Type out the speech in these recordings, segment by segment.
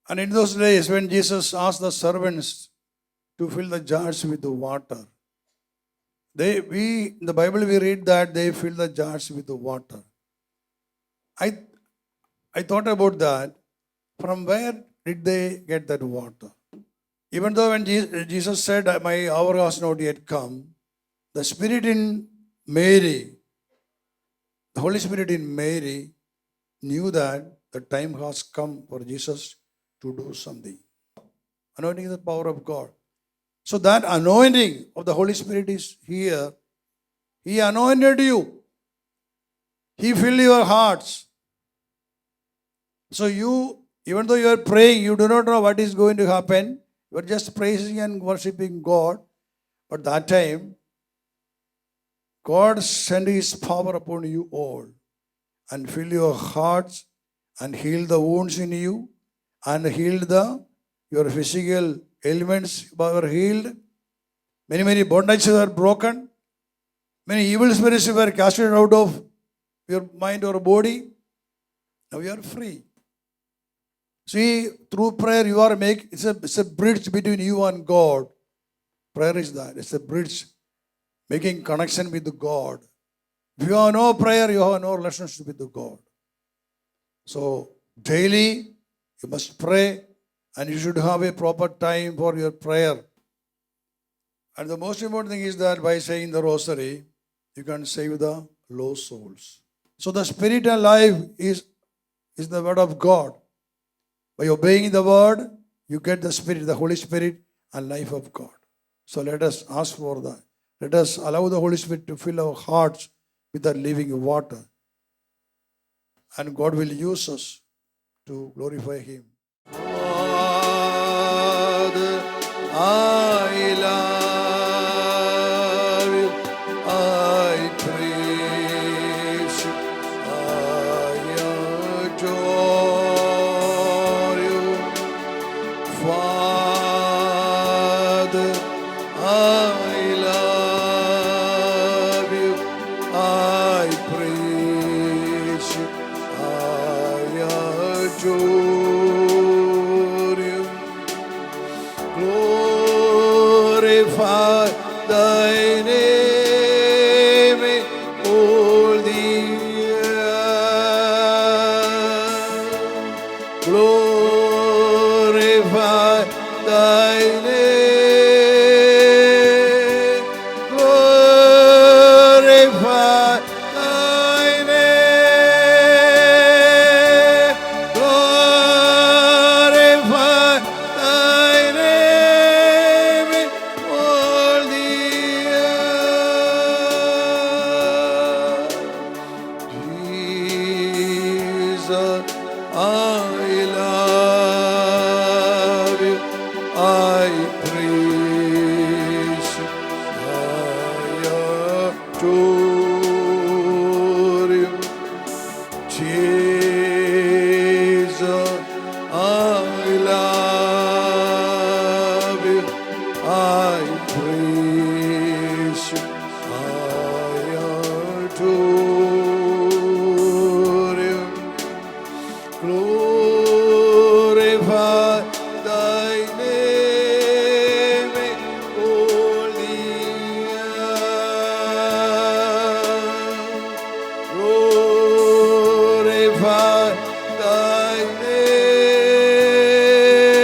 And in those days, when Jesus asked the servants to fill the jars with the water, in the Bible we read that they fill the jars with the water. I thought about that. From where did they get that water? Even though when Jesus said, "My hour has not yet come," the Spirit in Mary, the Holy Spirit in Mary, knew that the time has come for Jesus to do something. Anointing is the power of God. So that anointing of the Holy Spirit is here. He anointed you. He filled your hearts. So you, even though you are praying, you do not know what is going to happen. You are just praising and worshiping God. But that time, God sent His power upon you all and fill your hearts and heal the wounds in you and heal your physical ailments were healed. Many bondages were broken. Many evil spirits were casted out of your mind or body. Now you are free. See, through prayer you are it's a bridge between you and God. Prayer is that. It's a bridge making connection with God. If you have no prayer, you have no relationship with God. So daily you must pray and you should have a proper time for your prayer. And the most important thing is that by saying the rosary, you can save the lost souls. So the spirit and life is the word of God. By obeying the word, you get the Spirit, the Holy Spirit and life of God. So let us ask for that. Let us allow the Holy Spirit to fill our hearts with the living water. And God will use us to glorify Him. Father, I love you. I praise you. I adore you. Father, I love you. I praise you. I adore you. Glorify thy name in all the earth. Glorify thy name. Glorify thy name. Glorify thy name in all the earth. Jesus, I love you. I praise you. I adore you. Jesus, I love you. I praise you. I adore you. Glorify thy name in all the earth. Glorify thy name.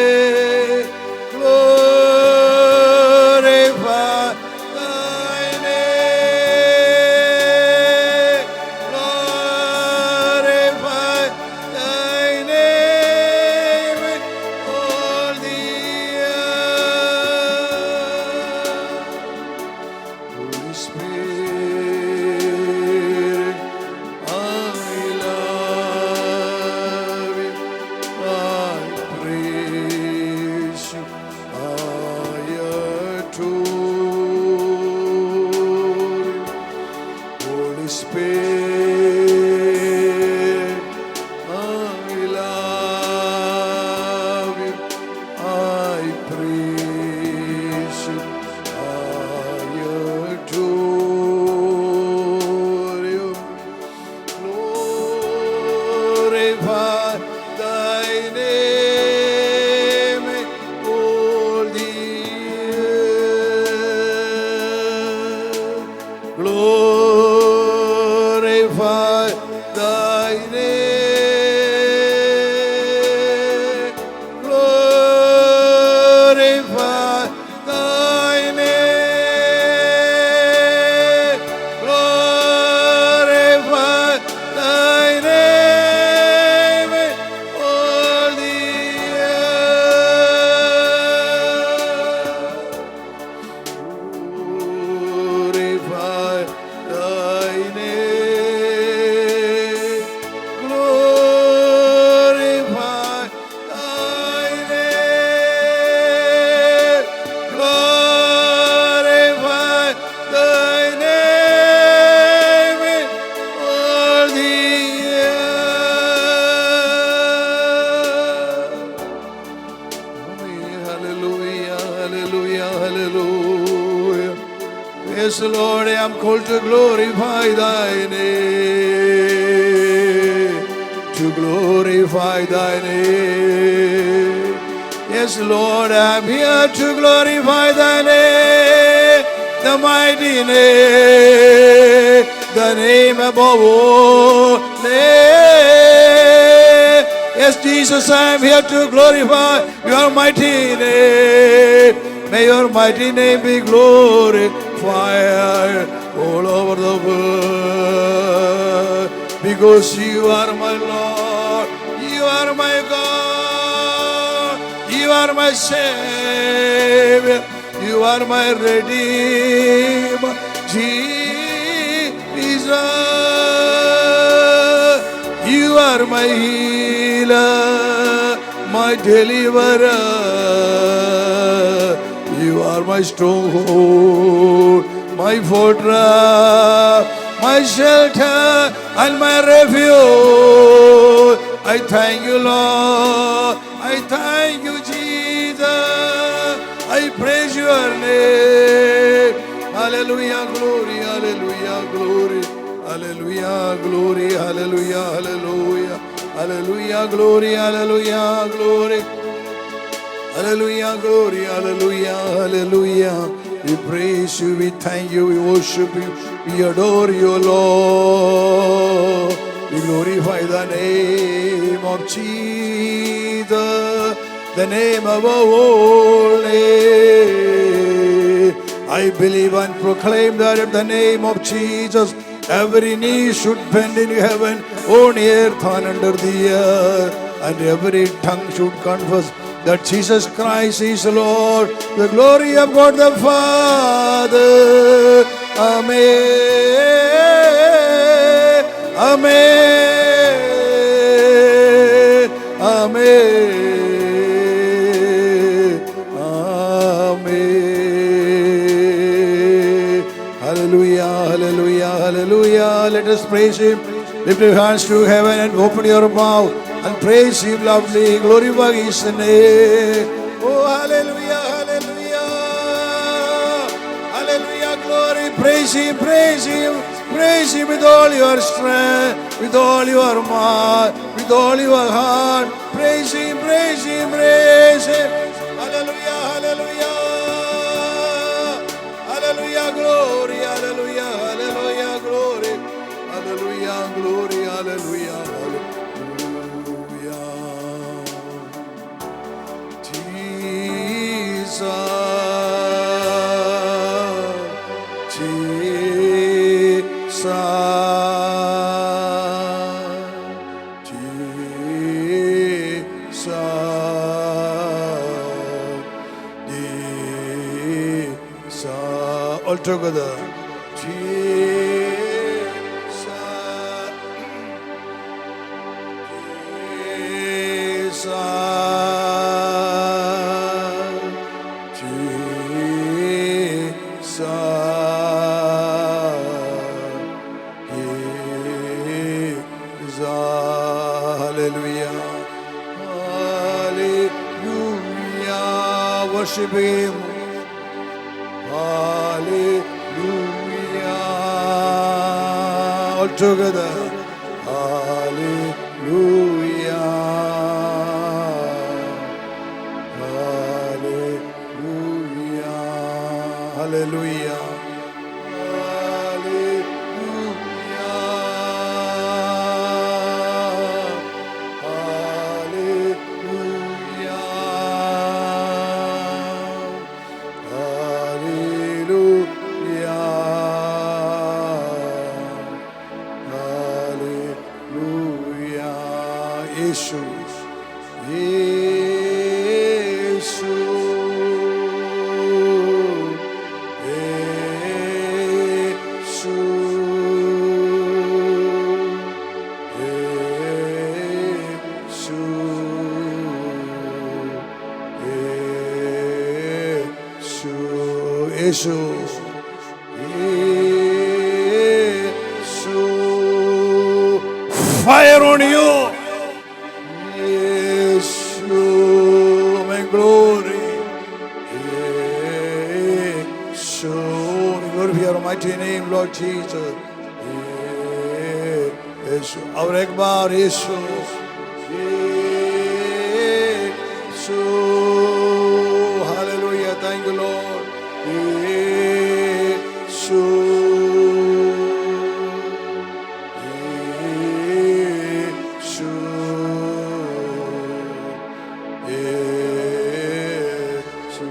hallelujah. Yes, Lord, I am called to glorify thy name, to glorify thy name. Yes, Lord, I am here to glorify thy name, the mighty name, the name above all name. Yes, Jesus, I am here to glorify your mighty name. May your mighty name be glorified all over the world. Because you are my Lord, you are my God, you are my Savior, you are my Redeemer, Jesus. You are my healer, my deliverer. You are my stronghold, my fortress, my shelter, and my refuge. I thank you, Lord. I thank you, Jesus. I praise your name. Hallelujah, glory, hallelujah, glory. Hallelujah, glory, hallelujah, hallelujah. Hallelujah, glory, hallelujah, glory. Hallelujah, glory, hallelujah, hallelujah. We praise you, we thank you, we worship you, we adore you, Lord. We glorify the name of Jesus, the name above all name. I believe and proclaim that in the name of Jesus, every knee should bend in heaven, on earth and under the earth, and every tongue should confess that Jesus Christ is Lord, the glory of God the Father. Amen. Amen. Amen. Amen. Hallelujah, hallelujah, hallelujah. Let us praise Him. Lift your hands to heaven and open your mouth and praise Him loudly. Glorify His name. Oh, hallelujah, hallelujah. Hallelujah, glory. Praise Him, praise Him. Praise Him with all your strength, with all your might, with all your heart. Praise Him, praise Him, praise Him. Hallelujah, hallelujah. Hallelujah, glory, hallelujah, hallelujah, glory. Hallelujah, glory, hallelujah, hallelujah. Jesus, Jesus, Jesus, Jesus. All together. Hallelujah. Hallelujah. Worship Him. Hallelujah. All together. Hallelujah. Hallelujah. Hallelujah. Fire on you. Yeshu, my glory. mighty name, Lord Jesus. यीशु, और एक बार यीशु, यीशु, hallelujah, thank you Lord. यीशु, यीशु, यीशु.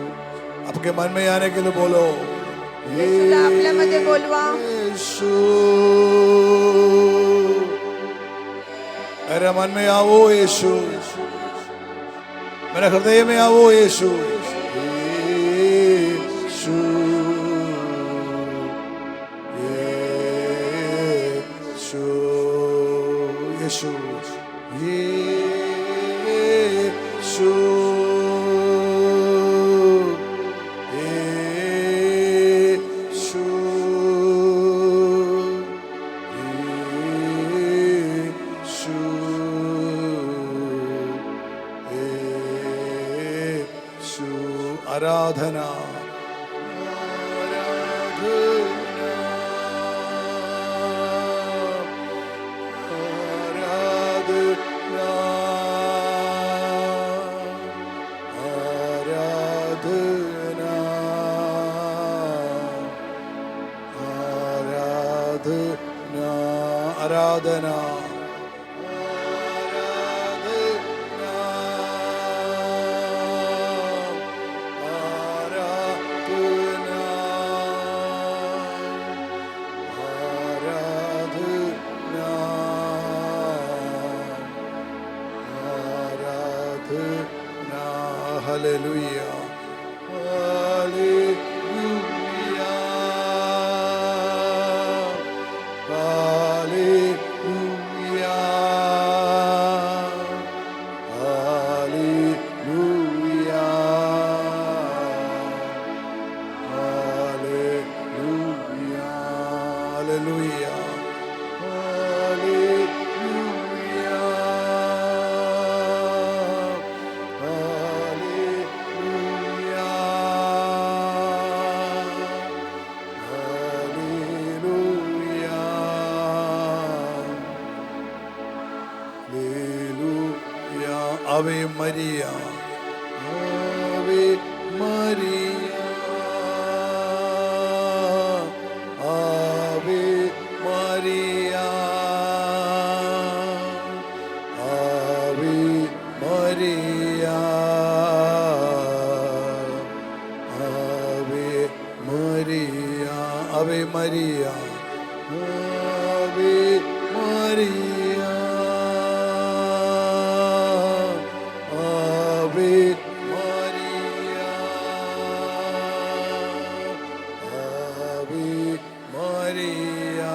आपके मन में आने के लिए बोलो, येशूला आपल्यामध्ये बोलवा. यीशु, मेरे मन में आओ यीशु, मेरे हृदय में आओ यीशु, यीशु, यीशु, यीशु, यीशु, आराधना, आराधना, आराधना, आराधना, आराधना, Hallelujah. Hallelujah. Hallelujah. Hallelujah. Hallelujah. Ave Maria, Ave Maria, Ave Maria, Ave Maria, Ave Maria, Ave Maria, Ave Maria.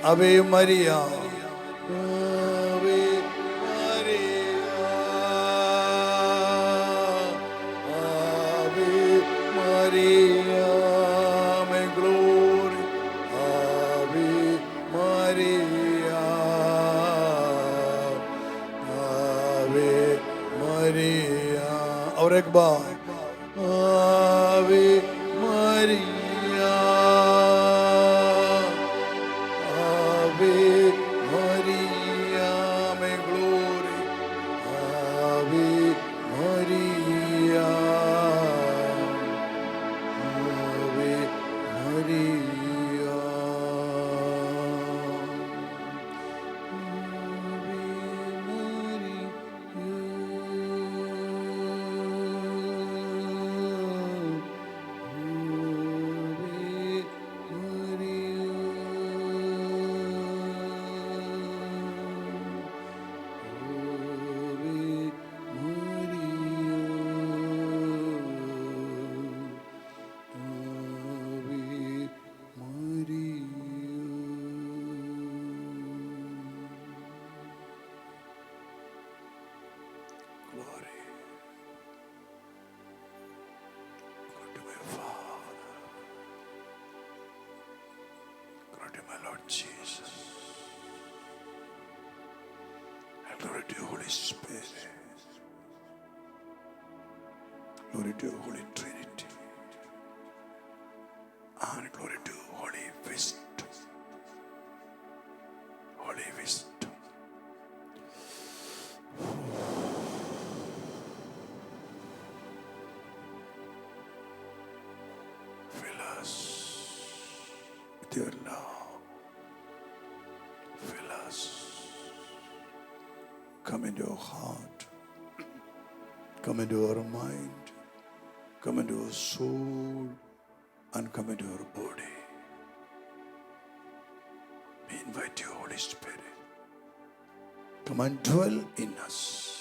Ave Maria, Ave Maria, Ave Maria, may glory, Ave Maria, Ave Maria, और एक बार, Ave Maria. Ave Maria, may glory, Ave Maria, Ave Maria, glory. Glory to my Father. Glory to my Lord Jesus. And glory to you, Holy Spirit. Glory to Holy Trinity. And glory to Holy Wisdom. Holy Wisdom. Fill us with your love. Fill us. Come into your heart. Come into our mind. Come into our soul. And come into your body. We invite you, Holy Spirit. Come and dwell in us.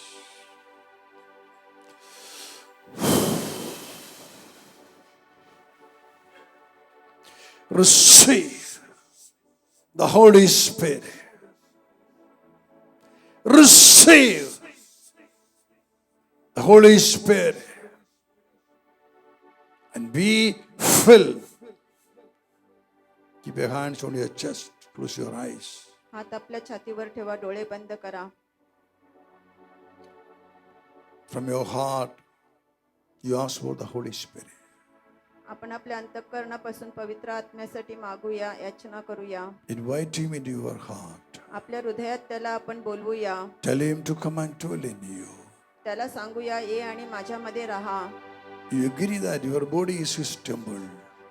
Receive the Holy Spirit. Receive the Holy Spirit. And be filled. Keep your hands on your chest. Close your eyes. हात आपल्या छातीवर ठेवा, डोळे बंद करा. From your heart, you ask for the Holy Spirit. आपण आपल्या अंतःकरणापासून पवित्र आत्म्यासाठी मागूया, याचना करूया. Invite Him into your heart. आपल्या हृदयात त्याला आपण बोलवूया. Tell Him to come and dwell in you. त्याला सांगूया, ये आणि माझ्यामध्ये राहा. You agree that your body is His temple.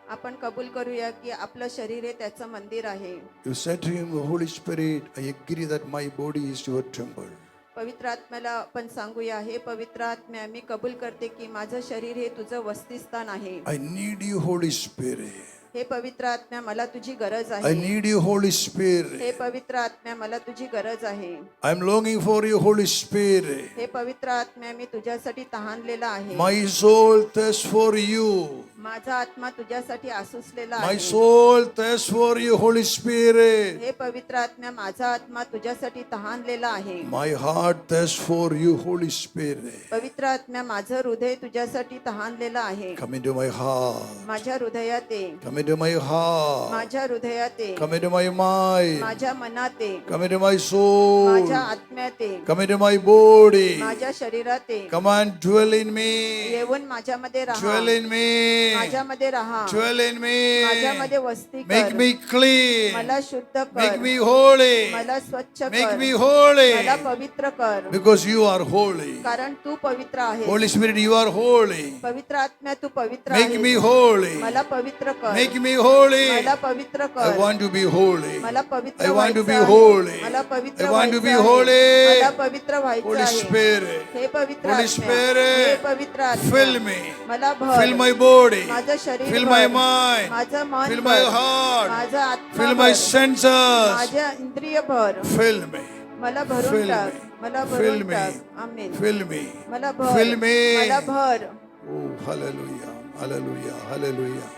आपण कबूल करूया की आपलं शरीर हे त्याचं मंदिर आहे. You said to Him, Holy Spirit, I agree that my body is your temple. पवित्र आत्म्याला आपण सांगूया, हे पवित्र आत्म्या, मी कबूल करते की माझं शरीर हे तुझं वसतिस्थान आहे. I need you, Holy Spirit. हे पवित्र आत्म्या, मला तुझी गरज I आहे. need you, Holy Spirit. हे पवित्र आत्म्या, मला तुझी गरज आहे. I'm longing for you, Holy Spirit. हे पवित्र आत्म्या, मी तुझ्यासाठी तहानलेला आहे. My soul thirsts for you. माझा आत्मा तुझ्यासाठी आसुसलेला My आहे. soul thirsts for you, Holy Spirit. हे पवित्र आत्म्या, माझा आत्मा तुझ्यासाठी तहानलेला आहे. My heart thirsts for you, Holy Spirit. पवित्र आत्म्या, माझं हृदय तुझ्यासाठी तहानलेलं आहे. Come into my heart. माझ्या हृदयात ये. Come into my heart. माझ्या हृदयात ये. Come into my mind. माझ्या मनात ये. Come into my soul. माझ्या आत्म्यात ये. Come into my body. माझ्या शरीरात ये. Come and dwell in me. येऊन माझ्यामध्ये राहा. Dwell in me. माझ्यामध्ये राहा. Dwell in me. माझ्यामध्ये वस्ती Make कर. me clean. मला शुद्ध Make कर. me holy. मला स्वच्छ Make कर. me holy. मला पवित्र कर. Because you are holy. कारण तू पवित्र आहेस. Holy Spirit, you are holy. पवित्र आत्म्या, तू पवित्र Make me आहेस. holy. मला पवित्र कर. Make me holy. मला पवित्र I कर. want to be holy. मला पवित्र I want to be व्हायचं holy. आहे. मला पवित्र I want to be व्हायचं holy. आहे. मला पवित्र व्हायचं Holy आहे. Spirit, हे पवित्र Holy आत्म्या, Spirit, हे पवित्र आत्म्या, fill me. मला भर. Fill my body. माझं शरीर Fill भर. my mind. माझं मन Fill भर. my heart. माझं आत्मा Fill भर. my senses. माझ्या इंद्रिय भर. Fill me. मला भरून Fill टाक. me. मला Fill भरून me. टाक. आमेन. Fill me. मला भर. Fill me. मला भर. Oh, hallelujah, hallelujah, hallelujah.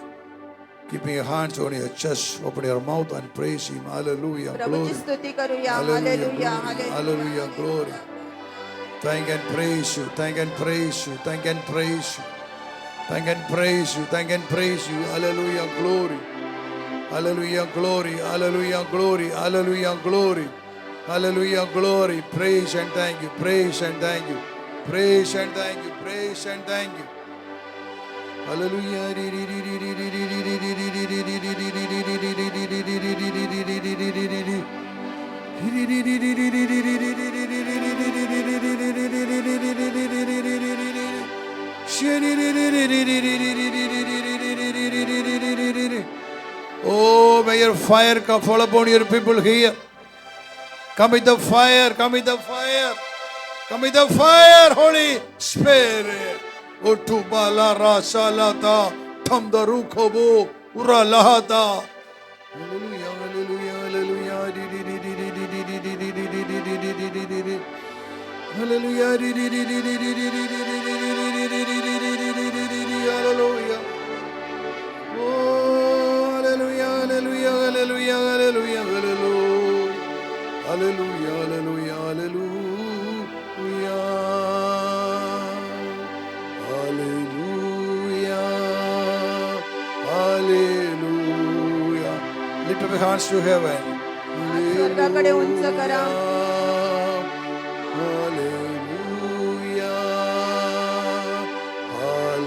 Keeping your hands on your chest, open your mouth and praise Him. Hallelujah, प्रभूची glory. स्तुती करूया. Hallelujah, hallelujah, glory. Hallelujah. Hallelujah, glory. Thank and praise you, thank and praise you, thank and praise you. Thank and praise you, thank and praise you. Hallelujah, glory. Hallelujah, glory. Hallelujah, glory. Hallelujah, glory. Hallelujah, glory. Praise and thank you, praise and thank you. Praise and thank you, praise and thank you. Hallelujah. Oh, may your fire come fall upon your people here. Come with the fire, come with the fire. Come with the fire, Holy Spirit. Utubala rasalata tamdaru kobo uralahata. Hallelujah, hallelujah, hallelujah. Hallelujah. Hallelujah. Oh, hallelujah, hallelujah, hallelujah, hallelujah, hallelujah. Hallelujah, hallelujah, hallelujah. Hallelujah. Hallelujah. Lift up your hands to heaven. स्वर्गाकडे उंच करा. Hallelujah. Hallelujah.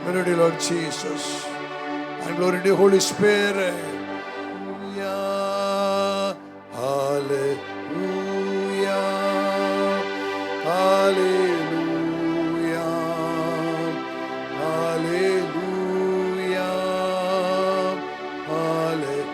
Glory to you, Lord Jesus. And glory to you, Holy Spirit. Hallelujah. Hallelujah. Hallelujah. Hallelujah.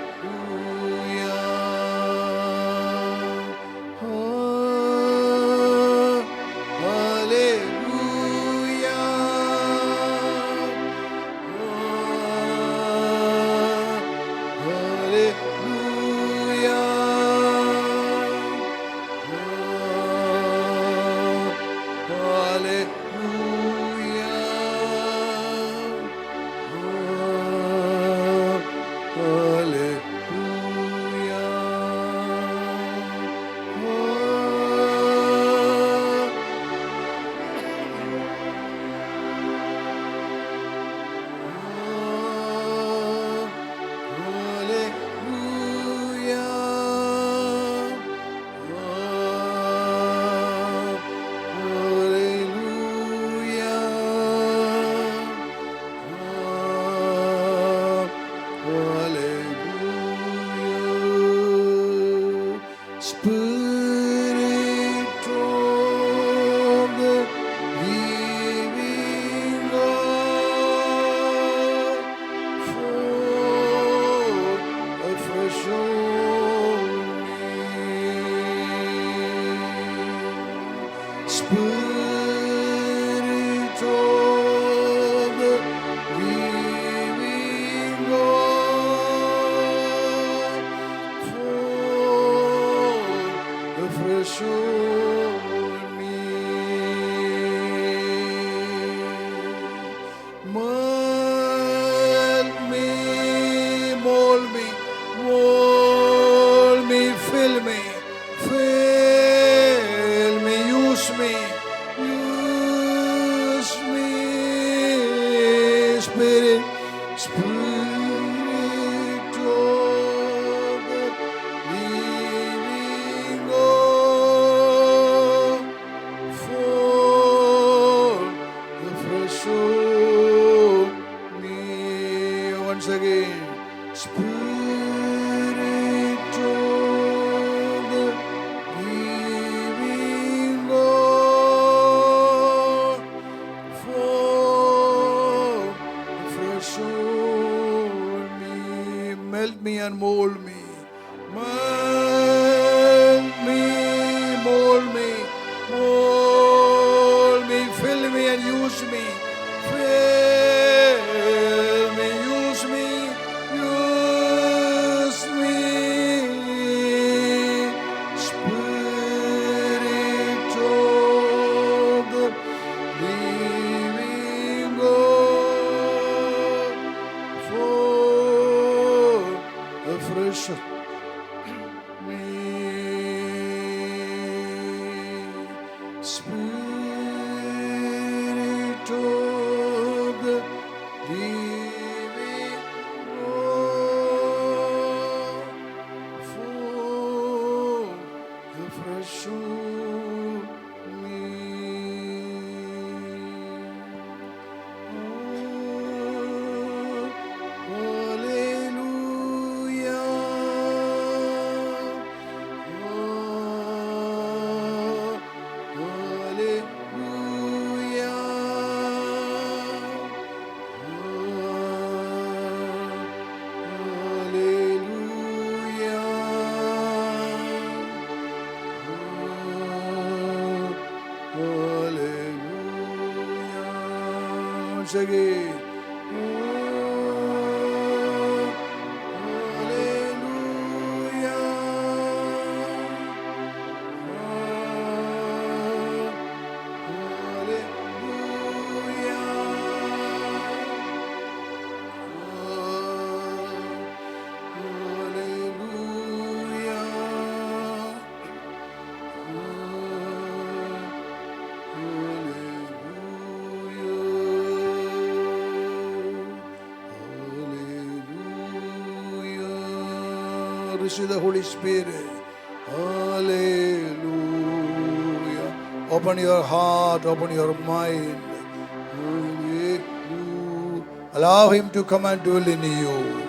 Spirit of the living God, fall afresh on me. Spirit of the living God, fall afresh on me. Mold me, fill me, use me, Spirit, Spirit of the living God, fall afresh on me. Once again, Spirit of the living God, fall afresh on me. Melt me and mold me. Melt me, mold me, fill me and use me. Fill me, use me, Spirit of the living God, fall afresh on me. Spirit of the living God, fall afresh on me. Hallelujah. Once again. Receive the Holy Spirit. Hallelujah. Open your heart, open your mind. Hallelujah. Allow Him to come and dwell in you.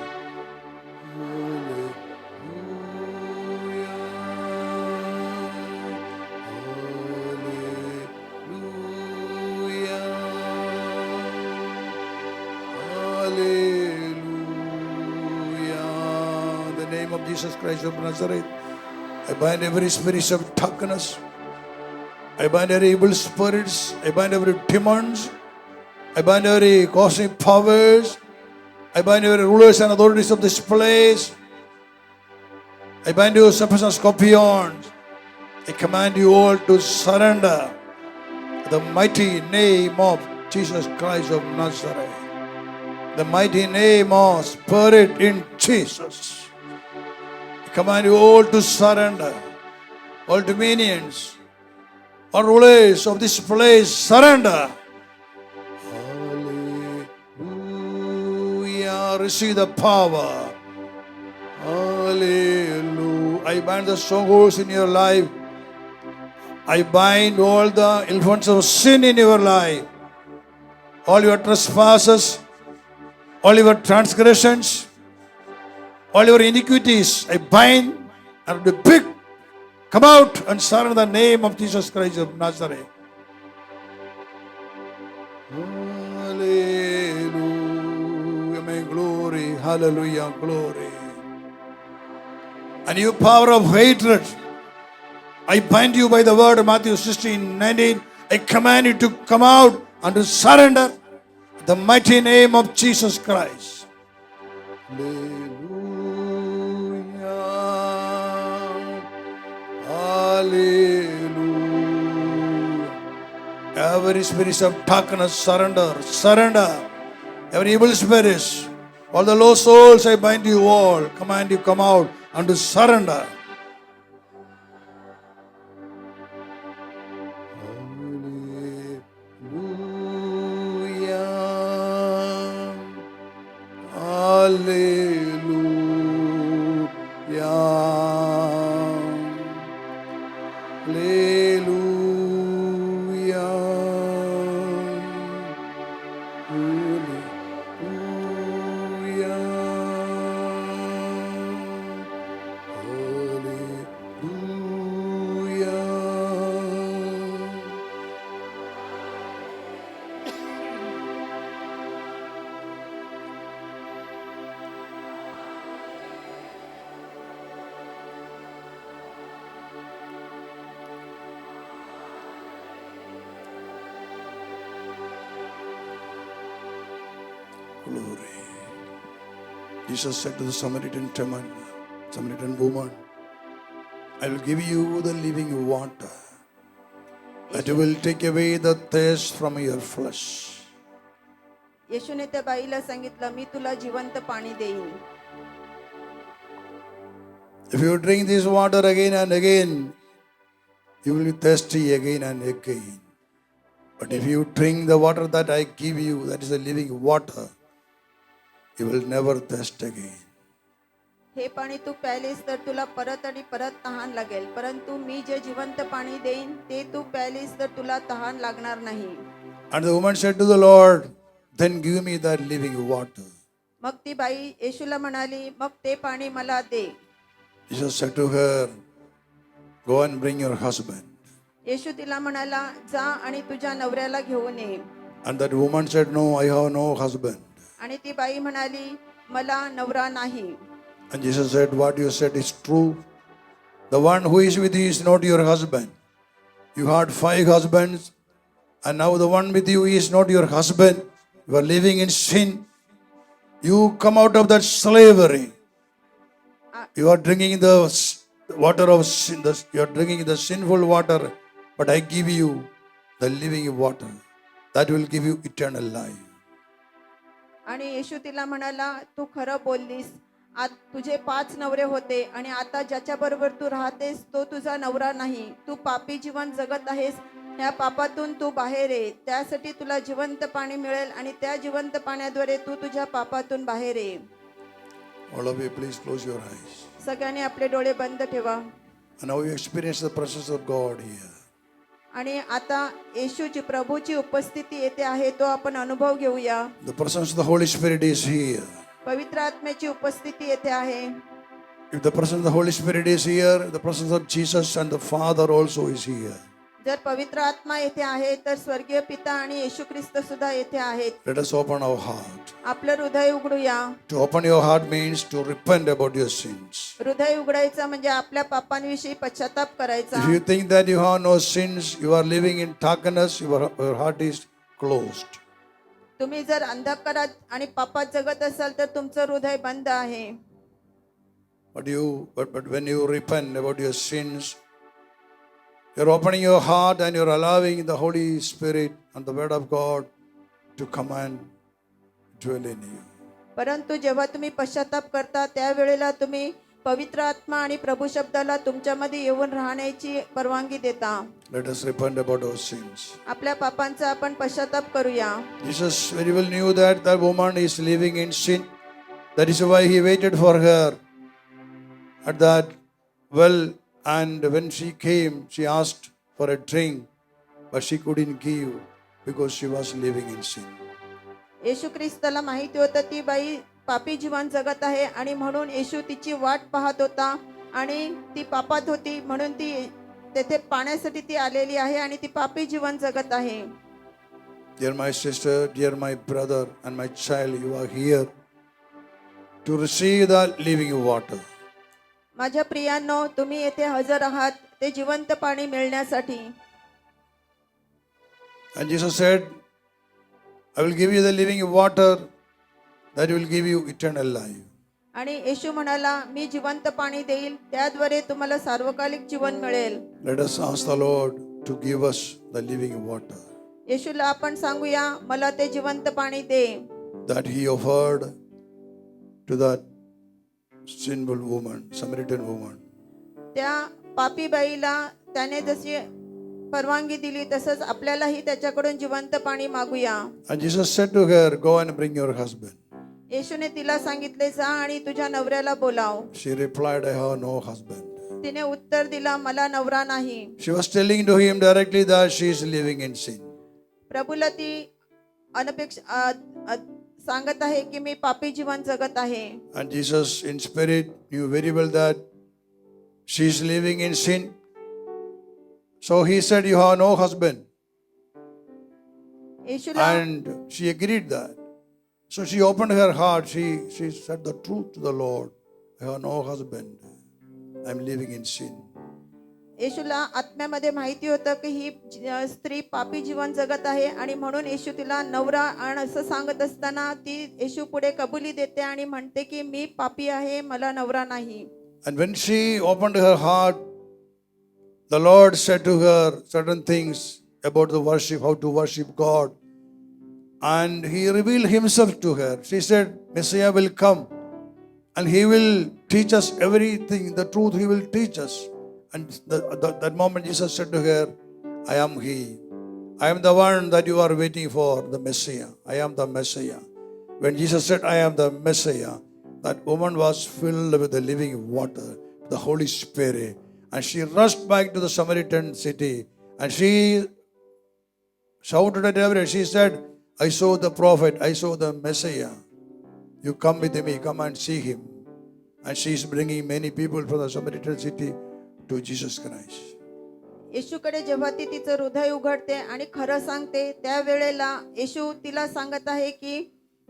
Hallelujah. In the name of Jesus Christ of Nazareth, I bind every spirit of darkness. I bind every evil spirits. I bind every demons. I bind every cosmic powers. I bind every rulers and authorities of this place. I bind you, serpents and scorpions. I command you all to surrender the mighty name of Jesus Christ of Nazareth. The mighty name of Spirit in Jesus. I command you all to surrender. All dominions, all rulers of this place, surrender. Hallelujah. Receive the power. Hallelujah. I bind the strongholds in your life. I bind all the influence of sin in your life. All your trespasses, all your transgressions, all your iniquities, I bind and rebuke. Come out and surrender the name of Jesus Christ of Nazareth. Hallelujah. May glory. Hallelujah. Glory. And you power of hatred, I bind you by the word of Matthew 16:19. I command you to come out and to surrender the mighty name of Jesus Christ. Hallelujah. Hallelujah. Every spirit of darkness, surrender, surrender. Every evil spirits, all the low souls, I bind you all. Command you come out and to surrender. Hallelujah. Glory. Jesus said to the Samaritan woman, I will give you the living water that will take away the thirst from your flesh. येशूने त्या बाईला सांगितलं, मी तुला जिवंत पाणी देईन. If you drink this water again and again, you will be thirsty again and again. But if you drink the water that I give you, that is the living water, you will never thirst again. हे पाणी तू प्यायलीस तर तुला परत आणि परत तहान लागेल, परंतु मी जे जिवंत पाणी देईन ते तू प्यायलीस तर तुला तहान लागणार नाही. And the woman said to the Lord, then give me that living water. मग ती बाई येशूला म्हणाली, मग ते पाणी मला दे. Jesus said to her, go and bring your husband. येशू तिला म्हणाला, जा आणि तुझ्या नवऱ्याला घेऊन ये. And that woman said, no, I have no husband. आणि ती बाई म्हणाली, मला नवरा नाही. And Jesus said, what you said is true. The one who is with you is not your husband. You had 5 husbands, and now the one with you is not your husband. You are living in sin. You come out of that slavery. You are drinking the water of sin. You are drinking the sinful water. But I give you the living water that will give you eternal life. आणि येशू तिला म्हणाला, तू खरं बोललीस. तुझे 5 नवरे होते आणि आता ज्याच्या बरोबर तू राहतेस तो तुझा नवरा नाही. तू पापी जीवन जगत आहेस. त्या पापातून तू बाहेर ये. त्यासाठी तुला जिवंत पाणी मिळेल आणि त्या जिवंत पाण्याद्वारे तू तुझ्या पापातून बाहेर ये. All of you, please close your eyes. सगळ्यांनी आपले डोळे बंद ठेवा. And now you experience the presence of God here. आणि आता येशूची प्रभूची उपस्थिती येथे आहे तो आपण अनुभव घेऊया. The presence of the Holy Spirit is here. पवित्र आत्म्याची उपस्थिती येथे आहे. If the presence of the Holy Spirit is here, the presence of Jesus and the Father also is here. जर पवित्र आत्मा येथे आहे तर स्वर्गीय पिता आणि येशू ख्रिस्त सुद्धा येथे आहेत. Let us open our heart. आपलं हृदय उघडूया. To open your heart means to repent about your sins. हृदय उघडायचं म्हणजे आपल्या पापांविषयी पश्चाताप करायचा. If you think that you have no sins, you are living in darkness, your heart is closed. तुम्ही जर अंधकारात आणि पापात जगत असाल तर तुमचं हृदय बंद आहे. But when you repent about your sins, you're opening your heart and you're allowing the Holy Spirit and the Word of God to come and dwell in you. परंतु जेव्हा तुम्ही पश्चाताप करता त्यावेळेला तुम्ही पवित्र आत्मा आणि प्रभू शब्दाला तुमच्यामध्ये येऊन राहण्याची परवानगी देता. Let us repent about our sins. आपल्या पापांचा आपण पश्चाताप करूया. Jesus very well knew that that woman is living in sin. That is why he waited for her at that well, and when she came, she asked for a drink, but she couldn't give because she was living in sin. येशू ख्रिस्ताला माहिती होतं ती by पापी जीवन जगत आहे आणि म्हणून येशू तिची वाट पाहत होता आणि ती पापात होती म्हणून ती तेथे पाण्यासाठी ती आलेली आहे आणि ती पापी जीवन जगत आहे. Dear my sister, dear my brother, and my child, you are here to receive the living water. माझ्या प्रियांनो, तुम्ही येथे हजर आहात ते जिवंत पाणी मिळण्यासाठी. And Jesus said, I will give you the living water that will give you eternal life. आणि येशू म्हणाला मी जिवंत पाणी देईल त्याद्वारे तुम्हाला सार्वकालिक जीवन मिळेल. Let us ask the Lord to give us the living water येशूला आपण सांगूया मला ते जिवंत पाणी दे. that He offered to that sinful woman, Samaritan woman. त्या पापी बाईला त्याने जशी परवानगी दिली तसंच आपल्यालाही त्याच्याकडून जिवंत पाणी मागूया. And Jesus said to her, go and bring your husband. येशूने तिला सांगितले जा आणि तुझ्या नवऱ्याला बोलाव. She replied, I have no husband. तिने उत्तर दिला मला नवरा नाही. She was telling to him directly that she is living in sin. प्रभूला ती सांगत आहे की मी पापी जीवन जगत आहे. And Jesus in spirit knew very well that she is living in sin. So he said, you have no husband. येशूला And she agreed that. So she opened her heart. She said the truth to the Lord. I have no husband. I'm living in sin. येशूला आत्म्यामध्ये माहिती होतं की ही स्त्री पापी जीवन जगत आहे आणि म्हणून येशू तिला नवरा आणि असं सांगत असताना ती येशू पुढे कबुली देते आणि म्हणते की मी पापी आहे मला नवरा नाही. And when she opened her heart, the Lord said to her certain things about the worship, how to worship God. And He revealed Himself to her. She said, Messiah will come and He will teach us everything, the truth He will teach us. And that moment Jesus said to her, I am He. I am the one that you are waiting for, the Messiah. I am the Messiah. When Jesus said, I am the Messiah, that woman was filled with the living water, the Holy Spirit. And she rushed back to the Samaritan city. And she shouted at everyone. She said, I saw the prophet. I saw the Messiah. You come with me. Come and see him. And she is bringing many people from the Samaritan city to Jesus Christ. येशूकडे जेव्हा ती तिचं हृदय उघडते आणि खरं सांगते त्यावेळेला येशू तिला सांगत आहे की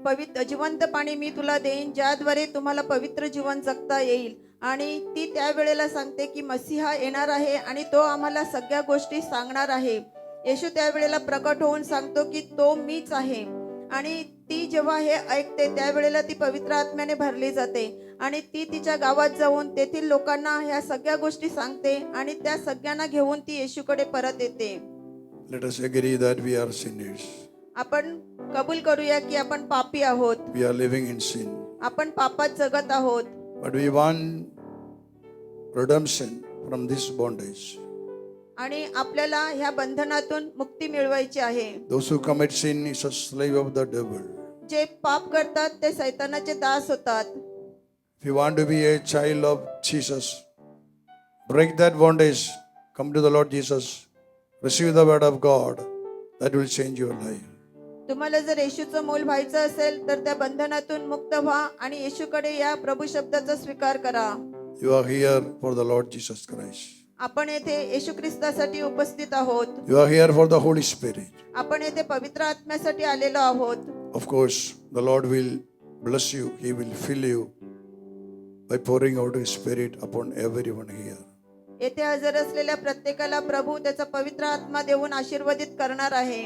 पवित्र जिवंत पाणी मी तुला देईन ज्याद्वारे तुम्हाला पवित्र जीवन जगता येईल. आणि ती त्यावेळेला सांगते की मसीहा येणार आहे आणि तो आम्हाला सगळ्या गोष्टी सांगणार आहे. येशू त्यावेळेला प्रकट होऊन सांगतो की तो मीच आहे. आणि ती जेव्हा हे ऐकते त्यावेळेला ती पवित्र आत्म्याने भरली जाते आणि ती तिच्या गावात जाऊन तेथील लोकांना ह्या सगळ्या गोष्टी सांगते आणि त्या सगळ्यांना घेऊन ती येशूकडे परत येते. Let us agree that we are sinners. आपण कबूल करूया की आपण पापी आहोत. We are living in sin. आपण पापात जगत आहोत. But we want redemption from this bondage. आणि आपल्याला ह्या बंधनातून मुक्ती मिळवायची आहे. Those who commit sin is a slave of the devil. जे पाप करतात ते शैतानाचे दास होतात. If you want to be a child of Jesus, break that bondage. Come to the Lord Jesus. receive the word of God that will change your life. तुम्हाला जर येशूचं मूल व्हायचं असेल तर त्या बंधनातून मुक्त व्हा आणि येशूकडे या प्रभू शब्दाचा स्वीकार करा. You are here for the Lord Jesus Christ. आपण येथे येशू ख्रिस्तासाठी उपस्थित आहोत. You are here for the Holy Spirit. आपण येथे पवित्र आत्म्यासाठी आलेलो आहोत. Of course, the Lord will bless you. He will fill you by pouring out His Spirit upon everyone here. येथे हजर असलेल्या प्रत्येकाला प्रभू त्याचा पवित्र आत्मा देऊन आशीर्वादित करणार आहे.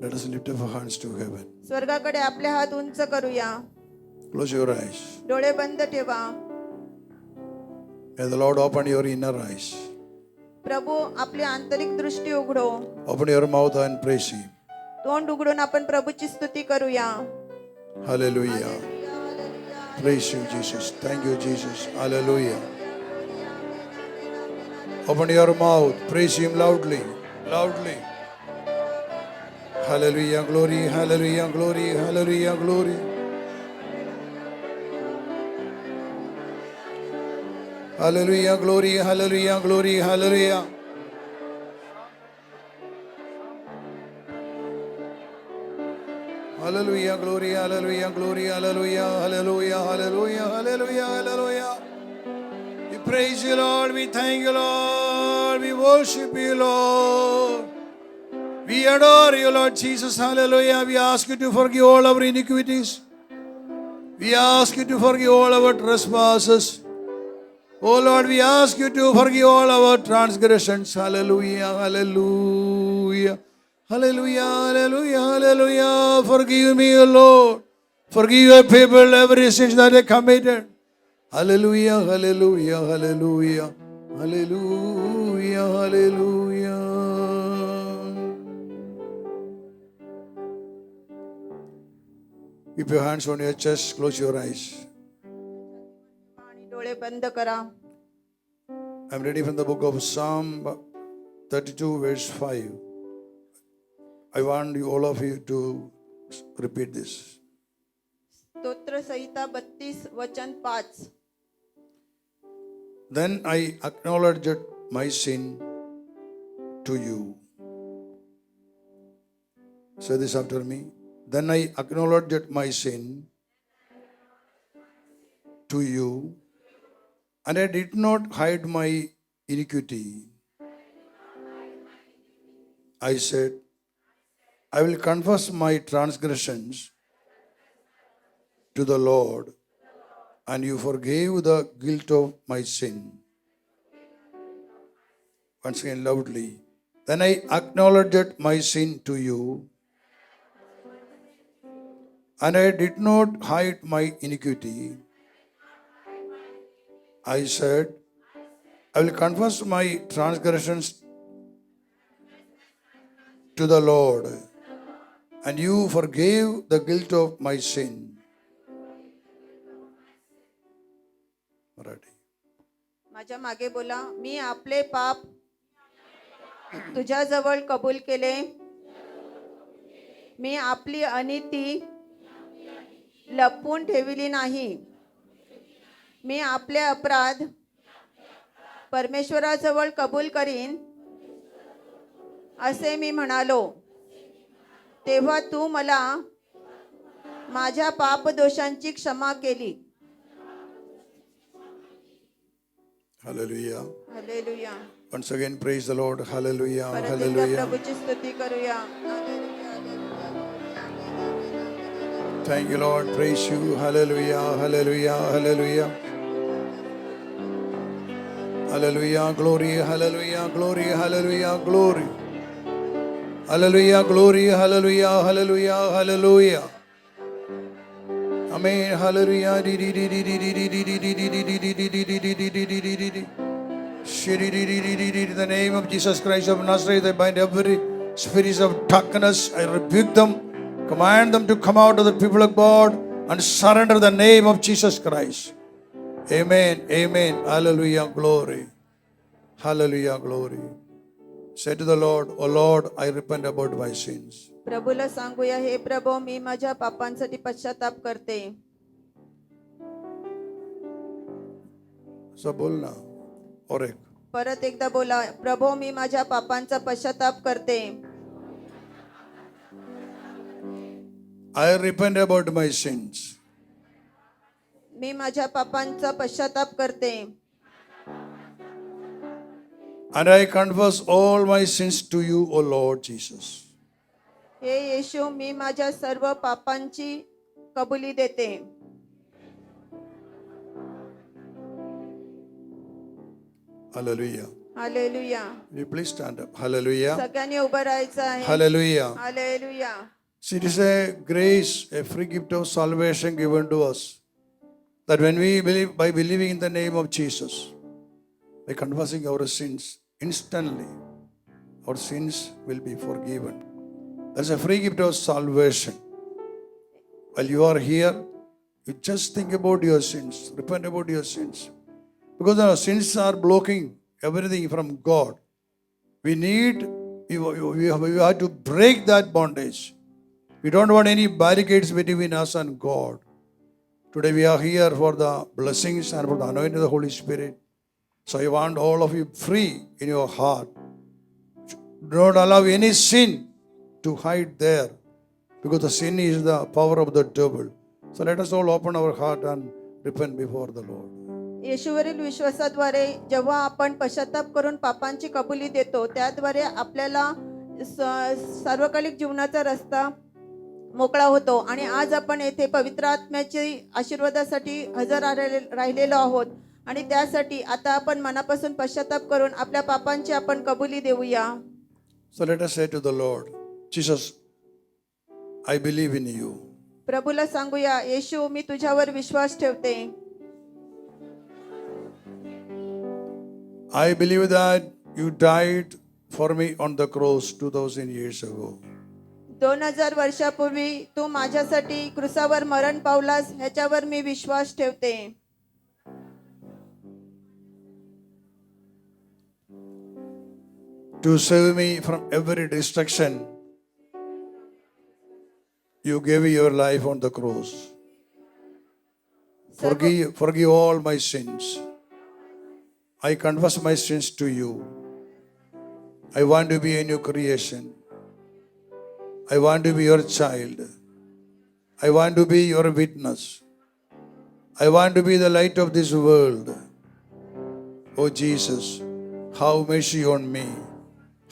Let us lift up our hands to heaven. स्वर्गाकडे आपले हात उंच करूया. Close your eyes. डोळे बंद ठेवा. May the Lord open your inner eyes. प्रभू आपली आंतरिक दृष्टी उघडो. Open your mouth and praise Him. तोंड उघडून आपण प्रभूची स्तुती करूया. Hallelujah. Praise you, Jesus. Thank you, Jesus. Hallelujah. Open your mouth. Praise Him loudly. Loudly. Hallelujah. Glory. Hallelujah. Glory. Hallelujah. Glory. Hallelujah. Glory. Hallelujah. Glory. Hallelujah. Hallelujah, glory, hallelujah, glory, hallelujah, hallelujah, hallelujah, hallelujah, hallelujah. We praise you, Lord. We thank you, Lord. We worship you, Lord. We adore you, Lord Jesus. Hallelujah. We ask you to forgive all our iniquities. We ask you to forgive all our trespasses. Oh Lord, we ask you to forgive all our transgressions. Hallelujah, hallelujah. Hallelujah, hallelujah, hallelujah. Forgive me, O Lord. Forgive your people every sin that they committed. Hallelujah, hallelujah, hallelujah. Hallelujah, hallelujah. Keep your hands on your chest, close your eyes. आणि डोळे बंद करा. I'm reading from the book of Psalm 32, verse 5. I want you, all of you to repeat this. स्तोत्र संहिता 32 वचन 5. Then I acknowledged my sin to you. Say this after me. Then I acknowledged my sin to you, and I did not hide my iniquity. I said, I will confess my transgressions to the Lord, and you forgave the guilt of my sin. Once again, loudly. Then I acknowledged my sin to you, and I did not hide my iniquity. I said, I will confess my transgressions to the Lord, and you forgave the guilt of my sin. Marathi. माझ्या मागे बोला. मी आपले पाप तुझ्याजवळ कबूल केले. मी आपली अनिती लपवून ठेवली नाही. मी आपले अपराध परमेश्वराजवळ कबूल करीन असे मी म्हणालो. तेव्हा तू मला माझ्या पापदोषांची क्षमा केली. Hallelujah. Hallelujah. Once again, praise the Lord. Hallelujah. परत एकदा Hallelujah. प्रभूची स्तुती करूया. Thank you, Lord. Praise you. Hallelujah. Hallelujah. Hallelujah. Hallelujah. Glory. Hallelujah. Glory. Hallelujah. Glory. Hallelujah. Glory. Hallelujah. Hallelujah. Hallelujah. Amen. Hallelujah. In the name of Jesus Christ of Nazareth, I bind every spirit of darkness. I rebuke them. Command them to come out of the people of God and surrender the name of Jesus Christ. Amen. Amen. Hallelujah. Glory. Hallelujah. Glory. Say to the Lord, O Lord, I repent about my sins. प्रभूला सांगूया, हे प्रभू, मी माझ्या पापांसाठी पश्चाताप करते. सब बोलना. और एक. परत एकदा बोला, प्रभो मी माझ्या पापांचा पश्चाताप करते. I repent about my sins. मी माझ्या पापांचा पश्चाताप करते And I confess all my sins to you, O Lord Jesus. हे येशू, मी माझ्या सर्व पापांची कबुली देते. Hallelujah. Hallelujah. Will you please stand up? Hallelujah. सगळ्यांनी उभं राहायचं आहे. Hallelujah. Hallelujah. See, it is a grace, a free gift of salvation given to us. That when we believe, by believing in the name of Jesus, by confessing our sins, instantly our sins will be forgiven. That's a free gift of salvation. While you are here, you just think about your sins, repent about your sins. Because our sins are blocking everything from God. We have to break that bondage. We don't want any barricades between us and God. Today we are here for the blessings and for the anointing of the Holy Spirit. So I want all of you free in your heart. Do not allow any sin to hide there, because the sin is the power of the devil. So let us all open our heart and repent before the Lord. येशूवरील विश्वासाद्वारे जेव्हा आपण पश्चाताप करून पापांची कबुली देतो, त्याद्वारे आपल्याला सार्वकालिक जीवनाचा रस्ता मोकळा होतो. आणि आज आपण येथे पवित्र आत्म्याची आशीर्वादासाठी हजर राहिलेलो आहोत. आणि त्यासाठी आता आपण मनापासून पश्चाताप करून आपल्या पापांची आपण कबुली देऊया. So let us say to the Lord, Jesus, I believe in you. प्रभूला सांगूया, येशू मी तुझ्यावर विश्वास ठेवते. I believe that you died for me on the cross 2000 years ago. 2000 वर्षापूर्वी तू माझ्यासाठी क्रूसावर मरण पावलास, ह्याच्यावर मी विश्वास ठेवते. To save me from every destruction, you gave your life on the cross. Forgive all my sins. I confess my sins to you. I want to be a new creation. I want to be your child. I want to be your witness. I want to be the light of this world. Oh Jesus, have mercy on me.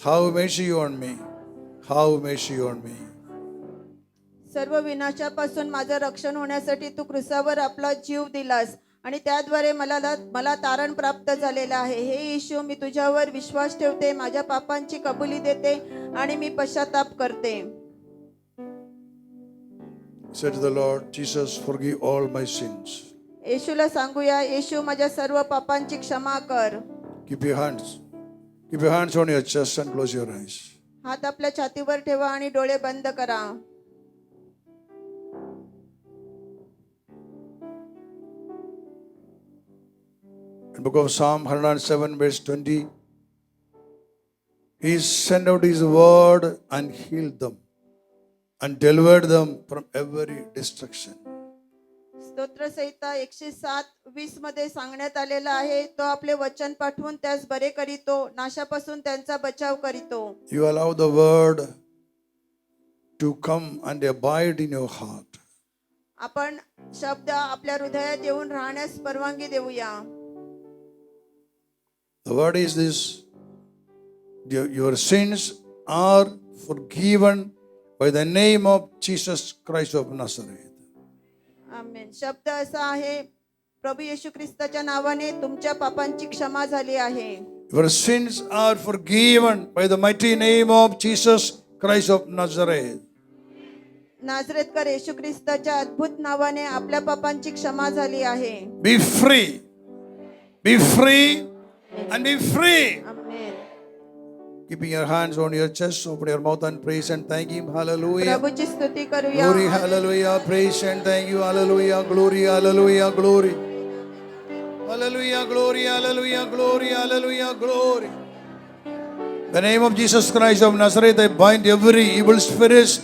Have mercy on me. Have mercy on me. सर्व विनाशापासून माझं रक्षण होण्यासाठी तू क्रूसावर आपला जीव दिलास आणि त्याद्वारे मला तारण प्राप्त झालेलं आहे. हे येशू, मी तुझ्यावर विश्वास ठेवते, माझ्या पापांची कबुली देते आणि मी पश्चाताप करते. Say to the Lord, Jesus, forgive all my sins. येशूला सांगूया, येशू माझ्या सर्व पापांची क्षमा कर. Keep your hands on your chest and close your eyes. हात आपल्या छातीवर ठेवा आणि डोळे बंद करा. In the book of Psalm 107 verse 20, He sent out His word and healed them and delivered them from every destruction. स्तोत्रसंहिता 107:20 मध्ये सांगण्यात आलेला आहे, तो आपले वचन पाठवून त्यास बरे करीतो, नाशापासून त्यांचा बचाव करीतो. You allow the word to come and abide in your heart. आपण शब्द आपल्या हृदयात येऊन राहण्यास परवानगी देऊया. The word is this: your sins are forgiven by the name of Jesus Christ of Nazareth. आमेन. शब्द असा आहे, प्रभू येशू ख्रिस्ताच्या नावाने तुमच्या पापांची क्षमा झाली आहे. Your sins are forgiven by the mighty name of Jesus Christ of Nazareth. नाझरेतकर येशू ख्रिस्ताच्या अद्भुत नावाने आपल्या पापांची क्षमा झाली आहे. Be free. Be free and be free. Amen. Keeping your hands on your chest, open your mouth and praise and thank Him. Hallelujah. प्रभूची स्तुती करूया. Glory, hallelujah. Praise and thank you. Hallelujah. Glory, hallelujah. Glory. Hallelujah. Glory, hallelujah. Glory, hallelujah. Glory. In the name of Jesus Christ of Nazareth, I bind every evil spirits.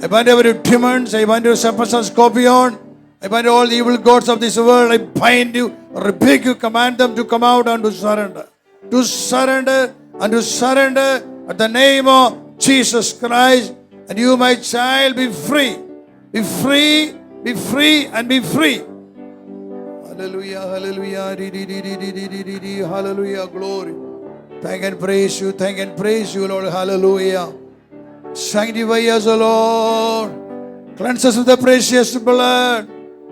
I bind every demons. I bind your Serpent Scorpion. I bind all the evil gods of this world. I bind you, rebuke you, command them to come out and to surrender. to surrender and to surrender at the name of Jesus Christ. And you, my child, be free. Be free, be free, and be free. Hallelujah, hallelujah, hallelujah, glory. Thank and praise you, Lord, hallelujah. Sanctify us, O Lord. Cleanse us with the precious blood.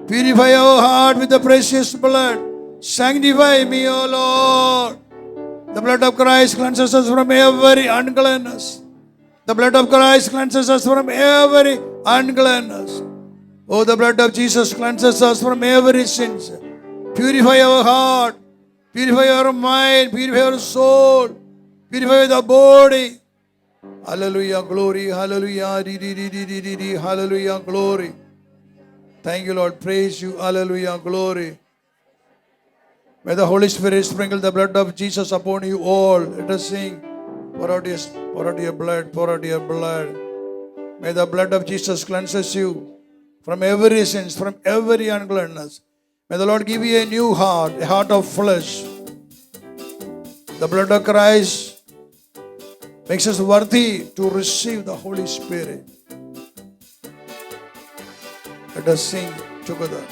Purify our heart with the precious blood. Sanctify me, O Lord. The blood of Christ cleanses us from every uncleanness. The blood of Christ cleanses us from every uncleanness. Oh, the blood of Jesus cleanses us from every sin. Purify our heart. Purify our mind. Purify our soul. Purify the body. Hallelujah, glory. Hallelujah, hallelujah, glory. Thank you, Lord. Praise you. Hallelujah, glory. May the Holy Spirit sprinkle the blood of Jesus upon you all. Let us sing. Pour out your blood, pour out your blood. May the blood of Jesus cleanses you from every sin, from every uncleanness. May the Lord give you a new heart, a heart of flesh. The blood of Christ makes us worthy to receive the Holy Spirit. Let us sing together.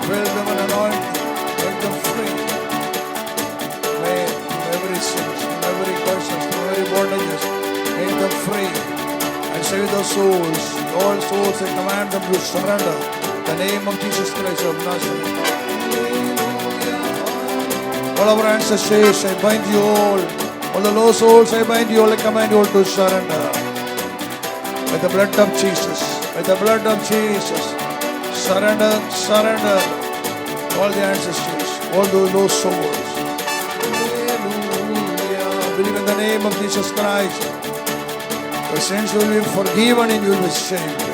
Fill them with anointing. Make them free. May from every sin, from every curse, from every bondages. Make them free. And save the souls. All souls, I command them to surrender. The name of Jesus Christ of Nazareth. All our ancestors, I bind you all. All the lost souls, I bind you all. I command you all to surrender. By the blood of Jesus. By the blood of Jesus. Surrender, surrender. All the ancestors, all those lost souls. Hallelujah. Believe in the name of Jesus Christ. Your sins will be forgiven and you will be saved.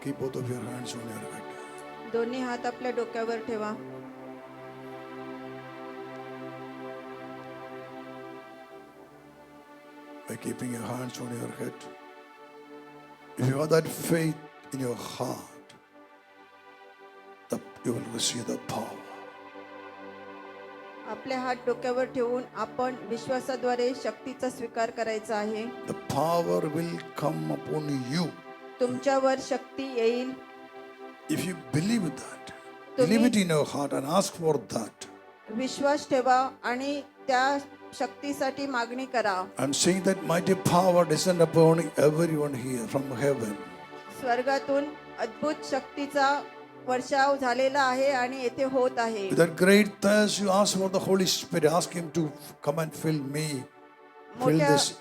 Keep both of your hands on your head. दोन्ही हात आपल्या डोक्यावर ठेवा. By keeping your hands on your head, if you have that faith in your heart, you will receive the power. आपले हात डोक्यावर ठेवून आपण विश्वासाद्वारे शक्तीचा स्वीकार करायचा आहे. The power will come upon you. तुमच्यावर शक्ती येईल. If you believe that, believe it in your heart and ask for that. विश्वास ठेवा आणि त्या शक्तीसाठी मागणी करा. I'm saying that mighty power descend upon everyone here from heaven. स्वर्गातून अद्भुत शक्तीचा वर्षाव झालेला आहे आणि येथे होत आहे. With that great thirst, you ask for the Holy Spirit. Ask Him to come and fill me, fill this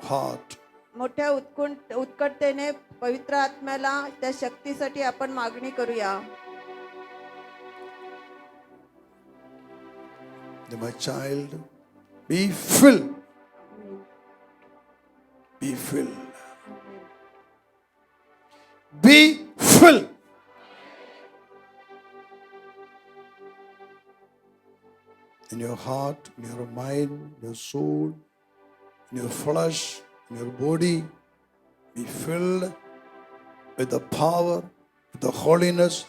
heart. मोठ्या उत्कटतेने पवित्र आत्म्याला त्या शक्तीसाठी आपण मागणी करूया. My child, be filled. Be filled. Be filled. In your heart, in your mind, in your soul, in your flesh, in your body, be filled with the power, with the holiness,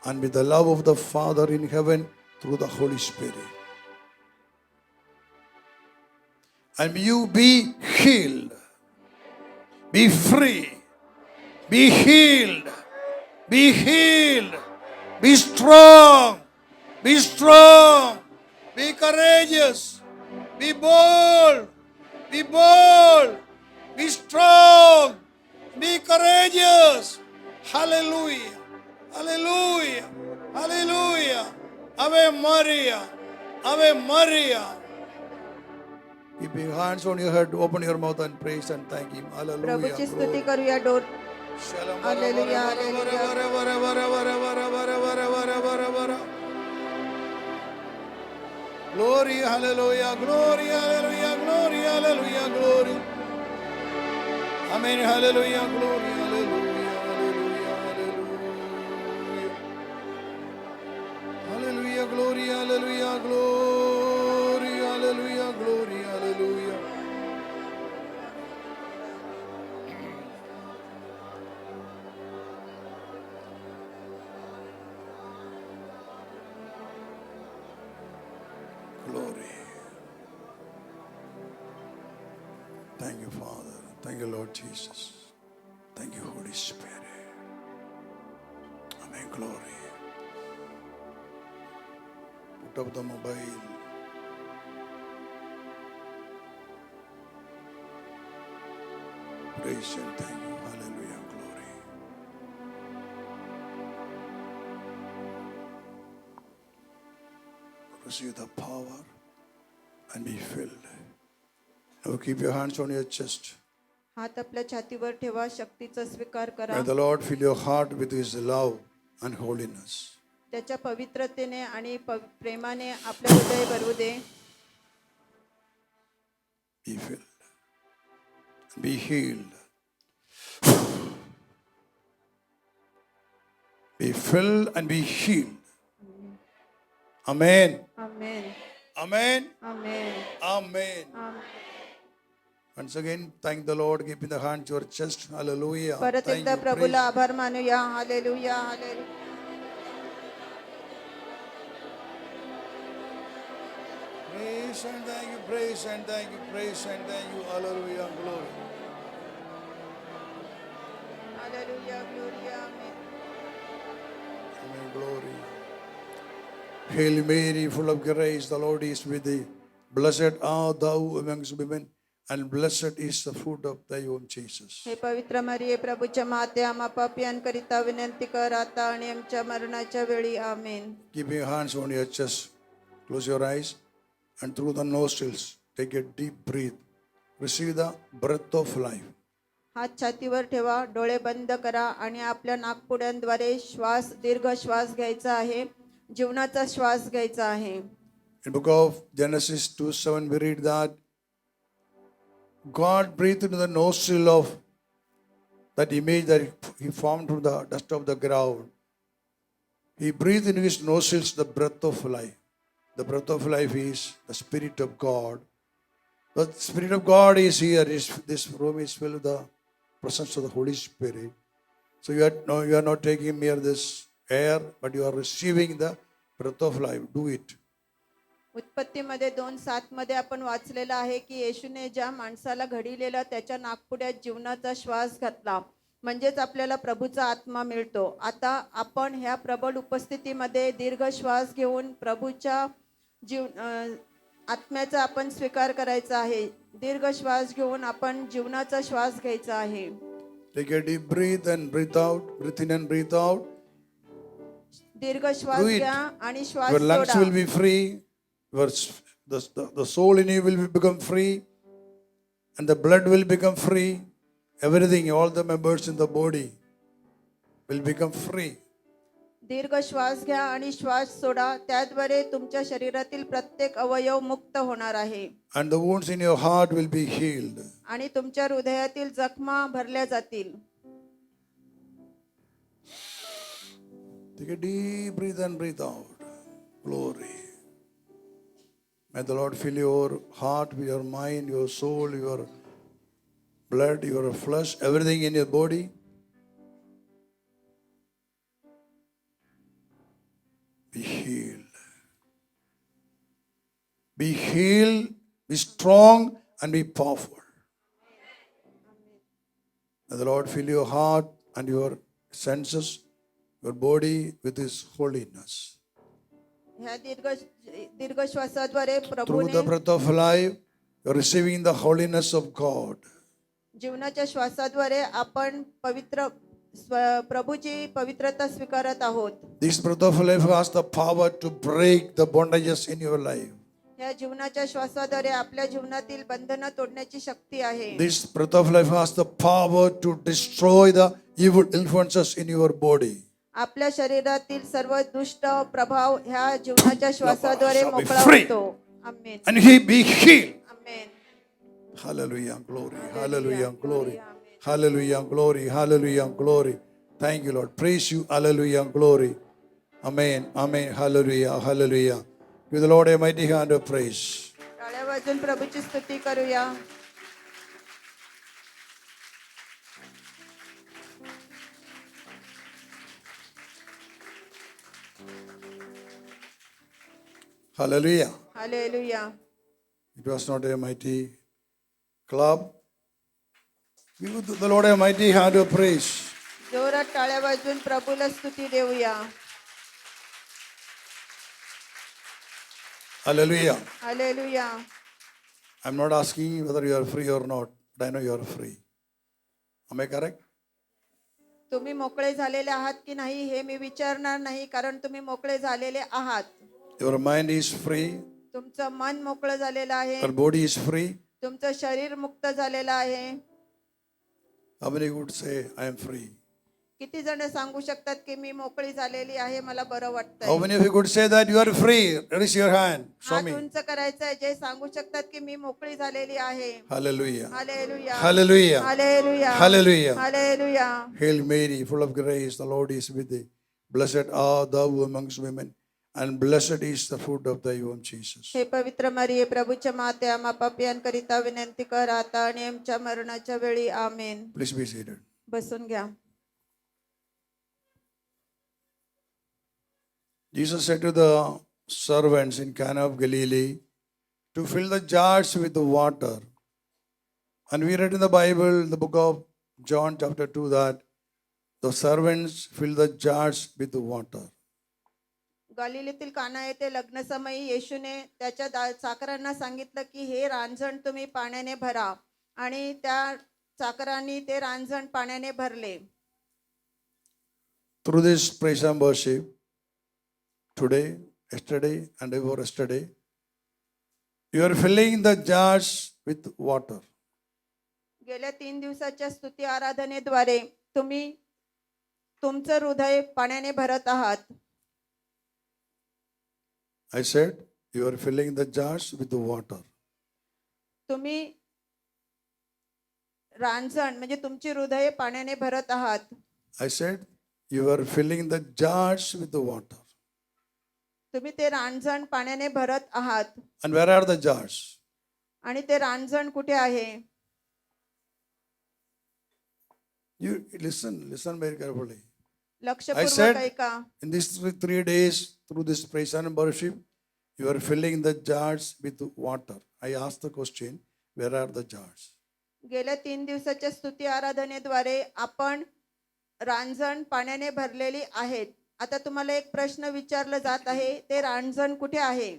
and with the love of the Father in heaven through the Holy Spirit. And you be healed, be free, be healed, be healed, be strong, be strong, be courageous, be bold, be bold, be strong, be courageous. Hallelujah, hallelujah, hallelujah. Ave Maria, Ave Maria. Keep your hands on your head, open your mouth and praise and thank Him. Hallelujah. प्रभूची स्तुती करूया. Door Shalom. Hallelujah, hallelujah. Glory, hallelujah, glory, hallelujah, glory, hallelujah, glory. Amen, hallelujah, glory, hallelujah, hallelujah, hallelujah. Hallelujah, glory, hallelujah, glory, hallelujah, glory, hallelujah. you, Father. Thank you, Lord Jesus. Thank you, Holy Spirit. Amen. Glory. Put up the mobile. Praise and thank you. Hallelujah. Glory. Receive the power and be filled. Now keep your hands on your chest. हात आपल्या छातीवर ठेवा, शक्तीचा स्वीकार करा. May the Lord fill your heart with His love and holiness. त्याच्या पवित्रतेने आणि प्रेमाने आपले हृदय भरू दे. Be filled. Be healed. Be filled and be healed. Amen. Amen. Amen. Amen. Amen. Amen. Once again, thank the Lord. Keep in the hands your chest. Hallelujah. परत Thank एकदा you. प्रभूला Praise. आभार मानूया. Hallelujah, hallelujah. Praise and thank you. Praise and thank you. Praise and thank you. Hallelujah. Glory. Hallelujah, Gloria, amen. Amen. Glory. Hail Mary, full of grace, the Lord is with thee. Blessed art thou amongst women, and blessed is the fruit of thy womb, Jesus. हे पवित्र मरिये, प्रभूच्या माते, आम्हा पापियांकरिता विनंती कर आता आणि आमच्या मरणाच्या वेळी. आमेन. Keep your hands on your chest. Close your eyes, and through the nostrils, take a deep breath. Receive the breath of life. हात छातीवर ठेवा, डोळे बंद करा आणि आपल्या नाकपुड्यांद्वारे श्वास, दीर्घ श्वास घ्यायचा आहे. जीवनाचा श्वास घ्यायचा आहे. In the book of Genesis 2:7, we read that God breathed into the nostril of that image that He formed from the dust of the ground. He breathed into His nostrils the breath of life. The breath of life is the Spirit of God. The Spirit of God is here. This room is filled with the presence of the Holy Spirit. So you are not taking mere this air, but you are receiving the breath of life. Do it. उत्पत्तीमध्ये 2:7 मध्ये आपण वाचलेलं आहे की येशूने ज्या माणसाला घडीलेला त्याच्या नाकपुड्यात जीवनाचा श्वास घातला, म्हणजेच आपल्याला प्रभूचा आत्मा मिळतो. आता आपण ह्या प्रबळ उपस्थितीमध्ये दीर्घ श्वास घेऊन प्रभूच्या आत्म्याचा आपण स्वीकार करायचा आहे. दीर्घ श्वास घेऊन आपण जीवनाचा श्वास घ्यायचा आहे. Take a deep breath and breathe out. Breathe in and breathe out. दीर्घ श्वास Do it. घ्या आणि श्वास Your lungs soda. will be free. The soul in you will become free. And the blood will become free. Everything, all the members in the body will become free. दीर्घ श्वास घ्या आणि श्वास soda. त्याद्वारे तुमच्या शरीरातील प्रत्येक अवयव मुक्त होणार आहे. And the wounds in your heart will be healed. आणि तुमच्या हृदयातील जखमा भरल्या जातील. Take a deep breath and breathe out. Glory. May the Lord fill your heart, your mind, your soul, your blood, your flesh, everything in your body. Be healed. Be healed, be strong, and be powerful. May the Lord fill your heart and your senses, your body with His holiness. ह्या दीर्घ श्वासाद्वारे Through प्रभूने the breath of life, you are receiving the holiness of God. जीवनाच्या श्वासाद्वारे आपण प्रभूची पवित्रता स्वीकारत आहोत. This breath of life has the power to break the bondages in your life. या जीवनाच्या श्वासाद्वारे आपल्या जीवनातील बंधनं तोडण्याची शक्ती आहे. This breath of life has the power to destroy the evil influences in your body. आपल्या शरीरातील सर्व दुष्ट प्रभाव ह्या जीवनाच्या श्वासाद्वारे shall be मोकळा free. होतो. आमेन. And He be healed. Amen. Hallelujah, glory, hallelujah, glory, hallelujah, glory, hallelujah, glory. Thank you, Lord. Praise you, hallelujah, glory. Amen, amen, hallelujah, hallelujah. Give the Lord a mighty hand of praise. टाळ्या वाजून प्रभूची स्तुती करूया. Hallelujah. Hallelujah. It was not a mighty club, Give the Lord a mighty hand of praise. जोरात टाळ्या वाजून प्रभूला स्तुती देऊया. Hallelujah. Hallelujah. I'm not asking whether you are free or not, but I know you are free. Am I correct? तुम्ही मोकळे झालेले आहात की नाही हे मी विचारणार नाही, कारण तुम्ही मोकळे झालेले आहात. Your mind is free, तुमचं मन मोकळं झालेलं आहे, your body is free. तुमचं शरीर मुक्त झालेलं आहे. How many would say, I am free? किती जण सांगू शकतात की मी मोकळी झालेली आहे, मला बरं How वाटतंय. many of you could say that you are free? Raise your hand. Show हात me. उंच करायचंय जे सांगू शकतात की मी मोकळी झालेली आहे. Hallelujah. Hallelujah. Hallelujah. Hallelujah. Hallelujah. Hallelujah. Hail Mary, full of grace, the Lord is with thee. Blessed art thou amongst women, and blessed is the fruit of thy womb, Jesus. हे पवित्र मरिये, प्रभूच्या माते, आम्हा पापियांकरिता विनंती कर आता आणि आमच्या मरणाच्या वेळी. आमेन. Please be seated. बसून घ्या. Jesus said to the servants in Cana of Galilee to fill the jars with water. And we read in the Bible, the book of John chapter 2, that the servants fill the jars with water. गलिलेतील काना येथे लग्नसमयी येशूने त्याच्या चाकरांना सांगितलं की हे रांजण तुम्ही पाण्याने भरा, आणि त्या चाकरांनी ते रांजण पाण्याने भरले. Through this praise and worship, today, yesterday, and before yesterday, you are filling the jars with water. गेल्या 3 दिवसाच्या स्तुती आराधनेद्वारे तुम्ही तुमचं हृदय पाण्याने भरत आहात. I said, you are filling the jars with water. तुम्ही रांजण म्हणजे तुमची हृदय पाण्याने भरत आहात. I said, you are filling the jars with water. तुम्ही ते रांजण पाण्याने भरत आहात. And where are the jars? आणि ते रांजण कुठे आहे? You listen very carefully. I लक्षपूर्वक said, ऐका. in these 3 days, through this praise and worship, you are filling the jars with water. I asked the question, where are the jars? गेल्या 3 दिवसाच्या स्तुती आराधनेद्वारे आपण रांजण पाण्याने भरलेली आहेत. आता तुम्हाला एक प्रश्न विचारला जात आहे, ते रांजण कुठे आहे?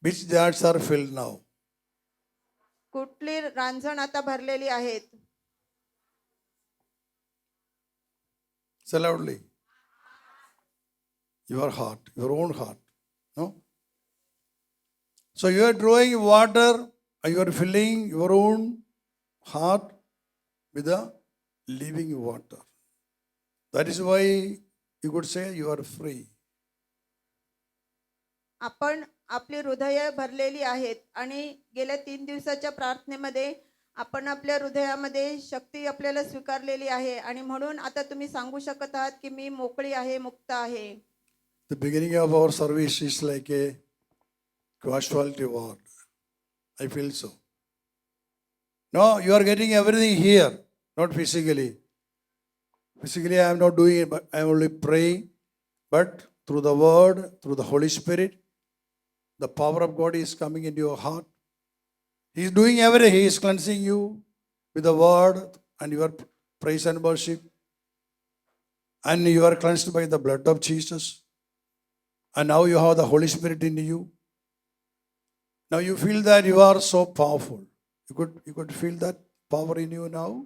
Which jars are filled now? कुठली रांजण आता भरलेली आहेत? Say loudly. Your heart, your own heart. No? So you are drawing water, and you are filling your own heart with the living water. That is why you could say you are free. आपण आपली हृदय भरलेली आहेत, आणि गेल्या 3 दिवसाच्या प्रार्थनेमध्ये आपण आपल्या हृदयामध्ये शक्ती आपल्याला स्वीकारलेली आहे, आणि म्हणून आता तुम्ही सांगू शकत आहात की मी मोकळी आहे, मुक्त आहे. The beginning of our service is like a casualty ward. I feel so. No, you are getting everything here, not physically. Physically, I am not doing it, but I am only praying. But through the Word, through the Holy Spirit, the power of God is coming into your heart. He is doing everything. He is cleansing you with the Word and your praise and worship. And you are cleansed by the blood of Jesus. And now you have the Holy Spirit in you. Now you feel that you are so powerful. You could feel that power in you now?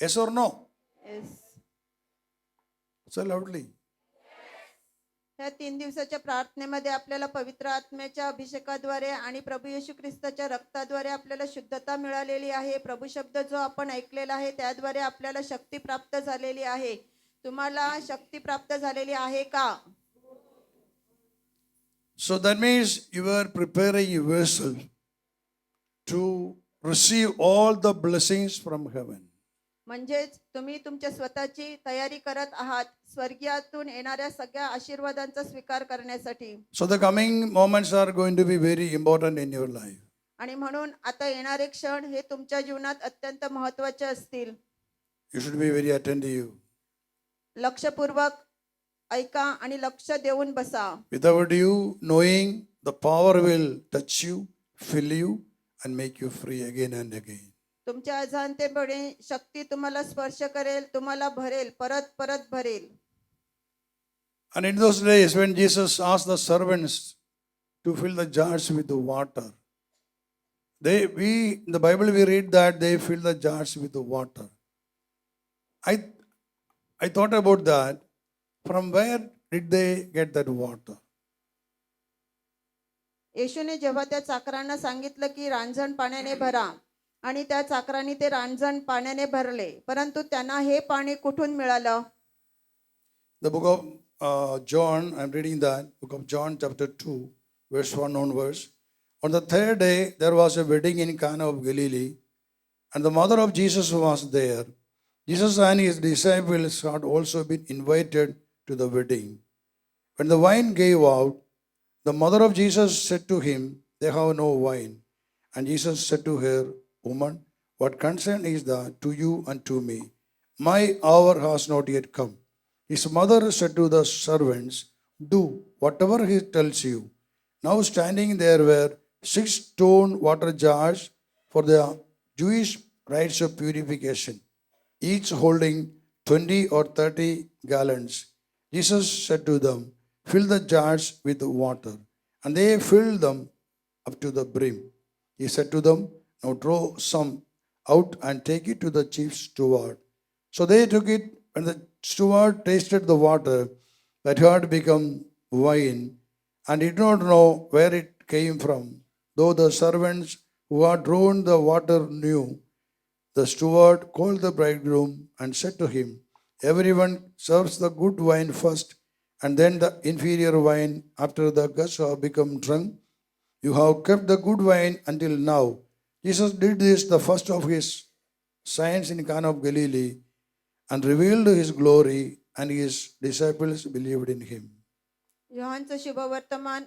Yes or no? Yes. Say loudly. ह्या 3 दिवसाच्या प्रार्थनेमध्ये आपल्याला पवित्र आत्म्याच्या अभिषेकाद्वारे आणि प्रभू येशू ख्रिस्ताच्या रक्ताद्वारे आपल्याला शुद्धता मिळालेली आहे. प्रभू शब्द जो आपण ऐकलेला आहे त्याद्वारे आपल्याला शक्ती प्राप्त झालेली आहे. तुम्हाला शक्ती प्राप्त झालेली आहे का? So that means you are preparing yourself to receive all the blessings from heaven. म्हणजेच तुम्ही तुमच्या स्वतःची तयारी करत आहात स्वर्गीयातून येणाऱ्या सगळ्या आशीर्वादांचा स्वीकार करण्यासाठी. So the coming moments are going to be very important in your life. आणि म्हणून आता येणारे क्षण हे तुमच्या जीवनात अत्यंत महत्त्वाचे असतील. You should be very attentive. लक्षपूर्वक ऐका आणि लक्ष देऊन बसा. Without you knowing, the power will touch you, fill you, and make you free again and again. तुमच्या अजाणतेपणे शक्ती तुम्हाला स्पर्श करेल, तुम्हाला भरेल, परत परत भरेल. And in those days, when Jesus asked the servants to fill the jars with the water, in the Bible we read that they filled the jars with the water. I thought about that. From where did they get that water? येशूने जेव्हा त्या चाकरांना सांगितलं की रांजण पाण्याने भरा आणि त्या चाकरांनी ते रांजण पाण्याने भरले, परंतु त्यांना हे पाणी कुठून मिळालं? The book of John, I'm reading that, book of John chapter 2, verse 1 onwards. On the third day, there was a wedding in Cana of Galilee, and the mother of Jesus was there. Jesus and his disciples had also been invited to the wedding. When the wine gave out, the mother of Jesus said to him, "They have no wine." And Jesus said to her, "Woman, what concern is that to you and to me? My hour has not yet come." His mother said to the servants, "Do whatever he tells you." Now standing there were 6 stone water jars for the Jewish rites of purification, each holding 20 or 30 gallons. Jesus said to them, "Fill the jars with water." And they filled them up to the brim. He said to them, "Now draw some out and take it to the chief steward." So they took it. When the steward tasted the water that had become wine, and did not know where it came from, though the servants who had drawn the water knew, the steward called the bridegroom and said to him, "Everyone serves the good wine first, and then the inferior wine after the guests have become drunk. You have kept the good wine until now." Jesus did this, the first of his signs in Cana of Galilee, and revealed his glory, and his disciples believed in him. योहानचं शुभवर्तमान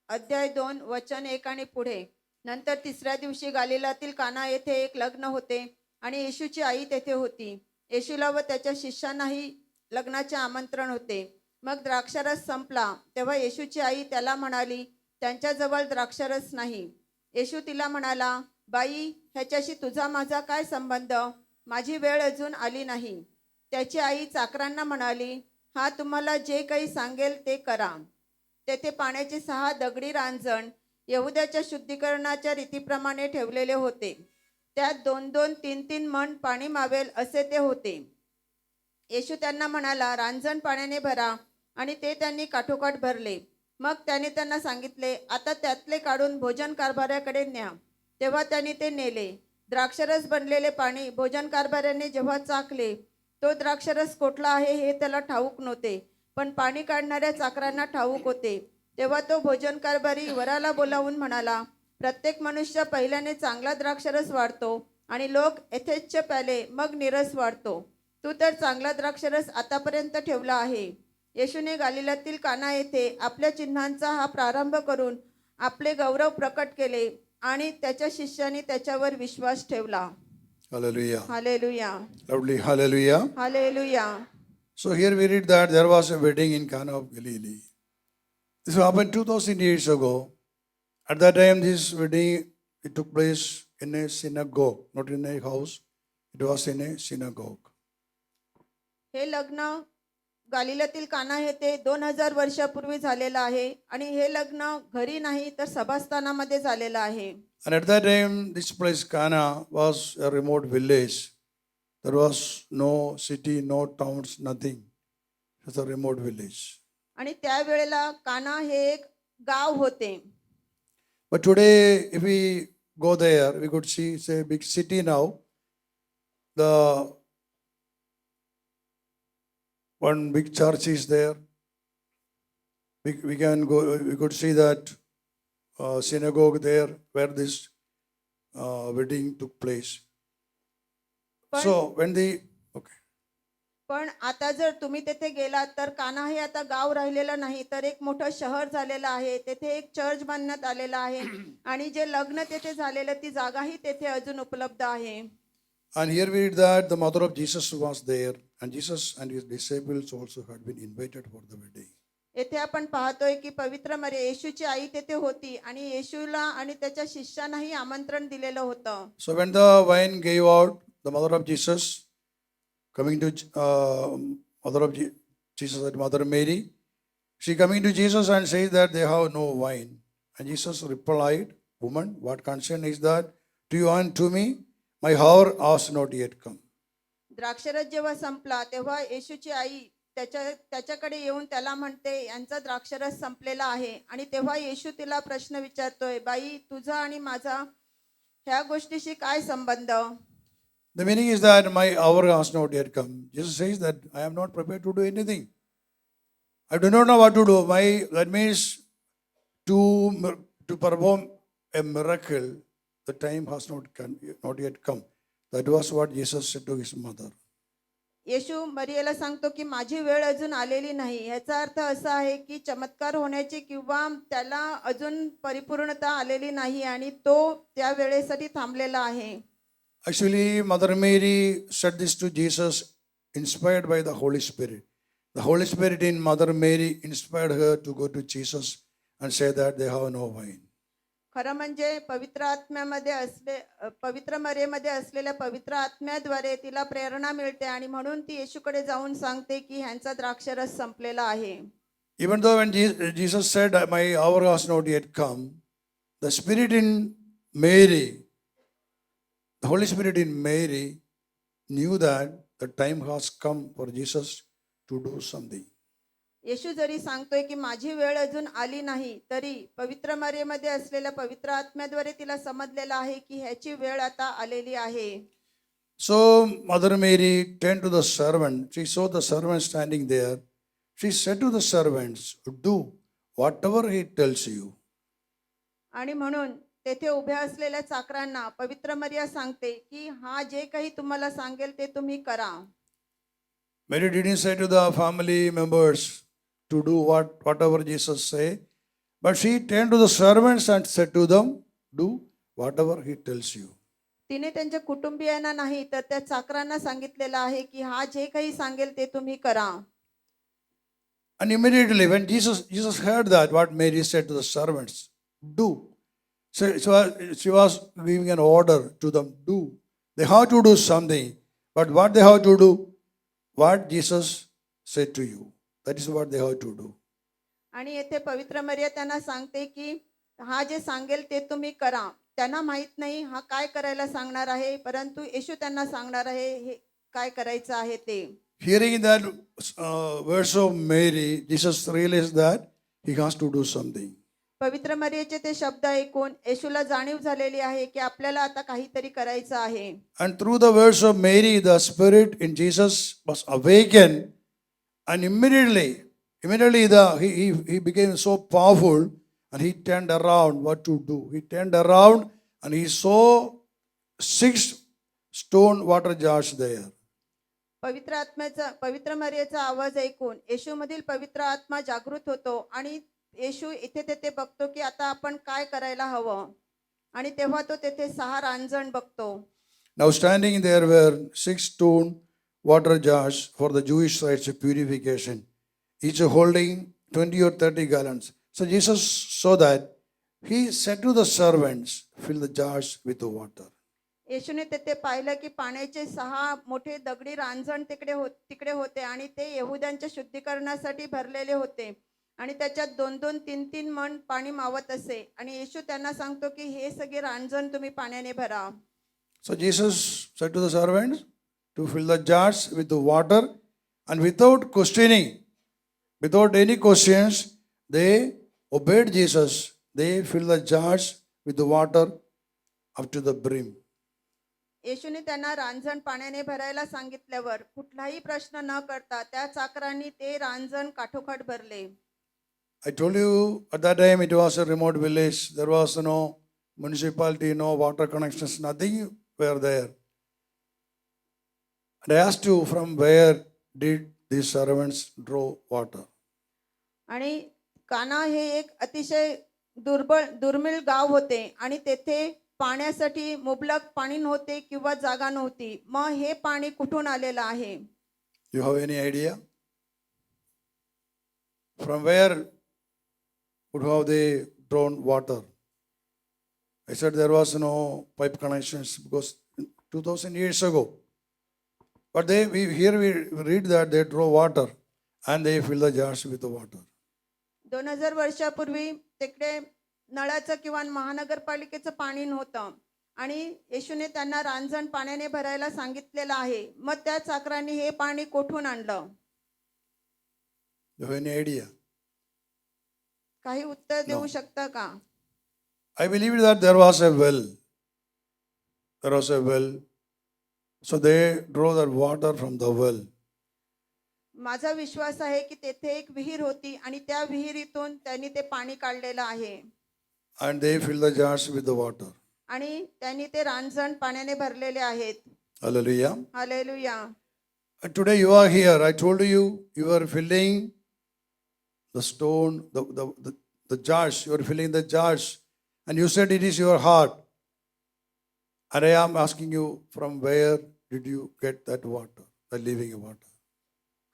अध्याय 2 वचन 1 आणि पुढे. नंतर तिसऱ्या दिवशी गालिलातील काना येथे एक लग्न होते आणि येशूची आई तेथे होती. येशूला व त्याच्या शिष्यांनाही लग्नाचे आमंत्रण होते. मग द्राक्षारस संपला तेव्हा येशूची आई त्याला म्हणाली, "त्यांच्याजवळ द्राक्षारस नाही." येशू तिला म्हणाला, "बाई, ह्याच्याशी तुझा माझा काय संबंध? माझी वेळ अजून आली नाही." त्याची आई चाकरांना म्हणाली, "हा तुम्हाला जे काही सांगेल ते करा." तेथे पाण्याचे 6 दगडी रांजण यहुद्याच्या शुद्धीकरणाच्या रीतीप्रमाणे ठेवलेले होते. त्यात 2-2, 3-3 मण पाणी मावेल असे ते होते. येशू त्यांना म्हणाला, "रांजण पाण्याने भरा." आणि ते त्यांनी काठोकाठ भरले. मग त्याने त्यांना सांगितले, "आता त्यातले काढून भोजन कारभाऱ्याकडे न्या." तेव्हा त्यांनी ते नेले. द्राक्षरस बनलेले पाणी भोजन कारभाऱ्याने जेव्हा चाखले, तो द्राक्षरस कोठला आहे हे त्याला ठाऊक नव्हते, पण पाणी काढणाऱ्या चाकरांना ठाऊक होते. तेव्हा तो भोजन कारभारी वराला बोलावून म्हणाला, "प्रत्येक मनुष्य पहिल्याने चांगला द्राक्षरस वाढतो आणि लोक यथेच्छ प्याले, मग नीरस वाढतो. तू तर चांगला द्राक्षरस आतापर्यंत ठेवला आहे." येशूने गालिलातील काना येथे आपल्या चिन्हांचा हा प्रारंभ करून आपले गौरव प्रकट केले आणि त्याच्या शिष्यांनी त्याच्यावर विश्वास ठेवला. Hallelujah. Hallelujah, Loudly, hallelujah. Hallelujah. So here we read that there was a wedding in Cana of Galilee. This happened 2000 years ago. At that time, this wedding it took place in a synagogue, not in a house. It was in a synagogue. हे लग्न गालिलातील काना येथे 2000 वर्षापूर्वी झालेलं आहे आणि हे लग्न घरी नाही तर सभास्थानामध्ये झालेलं आहे. And at that time, this place Cana was a remote village. There was no city, no towns, nothing. It was a remote village. आणि त्यावेळेला काना हे एक गाव होते. But today, if we go there, we could see it's a big city now. The one big church is there. We can go. We could see that synagogue there where this wedding took place. पण So when the okay, पण आता जर तुम्ही तेथे गेलात तर काना हे आता गाव राहिलेलं नाही तर एक मोठं शहर झालेलं आहे. तेथे एक चर्च बांधण्यात आलेला आहे आणि जे लग्न तेथे झालेलं ती जागाही तेथे अजून उपलब्ध आहे. and here we read that the mother of Jesus was there, and Jesus and his disciples also had been invited for the wedding. येथे आपण पाहतोय की पवित्र मरिया येशूची आई तेथे होती आणि येशूला आणि त्याच्या शिष्यांनाही आमंत्रण दिलेलं होतं. So when the wine gave out, the mother of Jesus, coming to mother of Jesus, that Mother Mary, she coming to Jesus and says that they have no wine. And Jesus replied, Woman, what concern is that to you and to me? My hour has not yet come. द्राक्षरस जेव्हा संपला तेव्हा येशूची आई त्याच्याकडे येऊन त्याला म्हणते, यांचा द्राक्षरस संपलेला आहे. आणि तेव्हा येशू तिला प्रश्न विचारतोय, बाई, तुझा आणि माझा ह्या गोष्टीशी काय संबंध? The meaning is that my hour has not yet come. Jesus says that I am not prepared to do anything. I do not know what to do. That means to perform a miracle, the time has not yet come. That was what Jesus said to his mother. येशू मरियेला सांगतो की माझी वेळ अजून आलेली नाही. ह्याचा अर्थ असा आहे की चमत्कार होण्याची किंवा त्याला अजून परिपूर्णता आलेली नाही आणि तो त्या वेळेसाठी थांबलेला आहे. Actually, Mother Mary said this to Jesus, inspired by the Holy Spirit. The Holy Spirit in Mother Mary inspired her to go to Jesus and say that they have no wine. खरं म्हणजे पवित्र मरियेमध्ये असलेल्या पवित्र आत्म्याद्वारे तिला प्रेरणा मिळते आणि म्हणून ती येशूकडे जाऊन सांगते की ह्यांचा द्राक्षरस संपलेला आहे. Even though when Jesus said, my hour has not yet come, the Spirit in Mary, the Holy Spirit in Mary knew that the time has come for Jesus to do something. येशू जरी सांगतोय की माझी वेळ अजून आली नाही, तरी पवित्र मरियेमध्ये असलेल्या पवित्र आत्म्याद्वारे तिला समजलेलं आहे की ह्याची वेळ आता आलेली आहे. So Mother Mary turned to the servant. She saw the servant standing there. She said to the servants, do whatever he tells you. आणि म्हणून तेथे उभ्या असलेल्या चाकरांना पवित्र मरिया सांगते की हा जे काही तुम्हाला सांगेल ते तुम्ही करा. Mary didn't say to the family members to do whatever Jesus say, but she turned to the servants and said to them, do whatever he tells you. तिने त्यांच्या कुटुंबियांना नाही तर त्या चाकरांना सांगितलेलं आहे की हा जे काही सांगेल ते तुम्ही करा. And immediately when Jesus heard that, what Mary said to the servants, do. So she was giving an order to them, do. They have to do something. But what they have to do, what Jesus said to you, that is what they have to do. आणि येथे पवित्र मरिया त्यांना सांगते की हा जे सांगेल ते तुम्ही करा. त्यांना माहित नाही हा काय करायला सांगणार आहे, परंतु येशू त्यांना सांगणार आहे हे काय करायचं आहे ते. Hearing that verse of Mary, Jesus realized that he has to do something. पवित्र मरियेचे ते शब्द ऐकून येशूला जाणीव झालेली आहे की आपल्याला आता काहीतरी करायचं आहे. And through the words of Mary, the spirit in Jesus was awakened, and immediately he became so powerful, and he turned around what to do. He turned around and he saw 6 stone water jars there. पवित्र मरियेचा आवाज ऐकून येशूमधील पवित्र आत्मा जागृत होतो आणि येशू इथे तेथे बघतो की आता आपण काय करायला हवं. आणि तेव्हा तो तेथे 6 रांजण बघतो. Now standing there were 6 stone water jars for the Jewish rites of purification, each holding 20 or 30 gallons. So Jesus saw that. He said to the servants, fill the jars with the water. येशूने तेथे पाहिलं की पाण्याचे 6 मोठे दगडी रांजण तिकडे होते आणि ते यहुद्यांच्या शुद्धीकरणासाठी भरलेले होते आणि त्याच्यात 2-2, 3-3 मण पाणी मावत असे. आणि येशू त्यांना सांगतो की हे सगळे रांजण तुम्ही पाण्याने भरा. So Jesus said to the servants to fill the jars with the water, and without questioning, without any questions, they obeyed Jesus. They filled the jars with the water up to the brim. येशूने त्यांना रांजण पाण्याने भरायला सांगितल्यावर कुठलाही प्रश्न न करता त्या चाकरांनी ते रांजण काठोकाठ भरले. I told you at that time it was a remote village. There was no municipality, no water connections, nothing were there. And I asked you, from where did these servants draw water? आणि काना हे एक अतिशय दुर्मिळ गाव होते आणि तेथे पाण्यासाठी मुबलक पाणी नव्हते किंवा जागा नव्हती. मग हे पाणी कुठून आलेलं आहे? You have any idea? From where would have they drawn water? I said there was no pipe connections because 2000 years ago. But here we read that they draw water and they fill the jars with the water. 2000 वर्षापूर्वी तिकडे नळाचं किंवा महानगरपालिकेचं पाणी नव्हतं आणि येशूने त्यांना रांजण पाण्याने भरायला सांगितलेलं आहे. मग त्या चाकरांनी हे पाणी कोठून आणलं? Do you have any idea? काही उत्तर देऊ शकता का? I believe that there was a well. There was a well. So they draw that water from the well. माझा विश्वास आहे की तेथे एक विहीर होती आणि त्या विहिरीतून त्यांनी ते पाणी काढलेलं आहे And they fill the jars with the water. आणि त्यांनी ते रांजण पाण्याने भरलेले आहेत. Hallelujah. Hallelujah. And today you are here. I told you, you are filling the stone, the jars. You are filling the jars. And you said it is your heart. And I am asking you, from where did you get that water, the living water?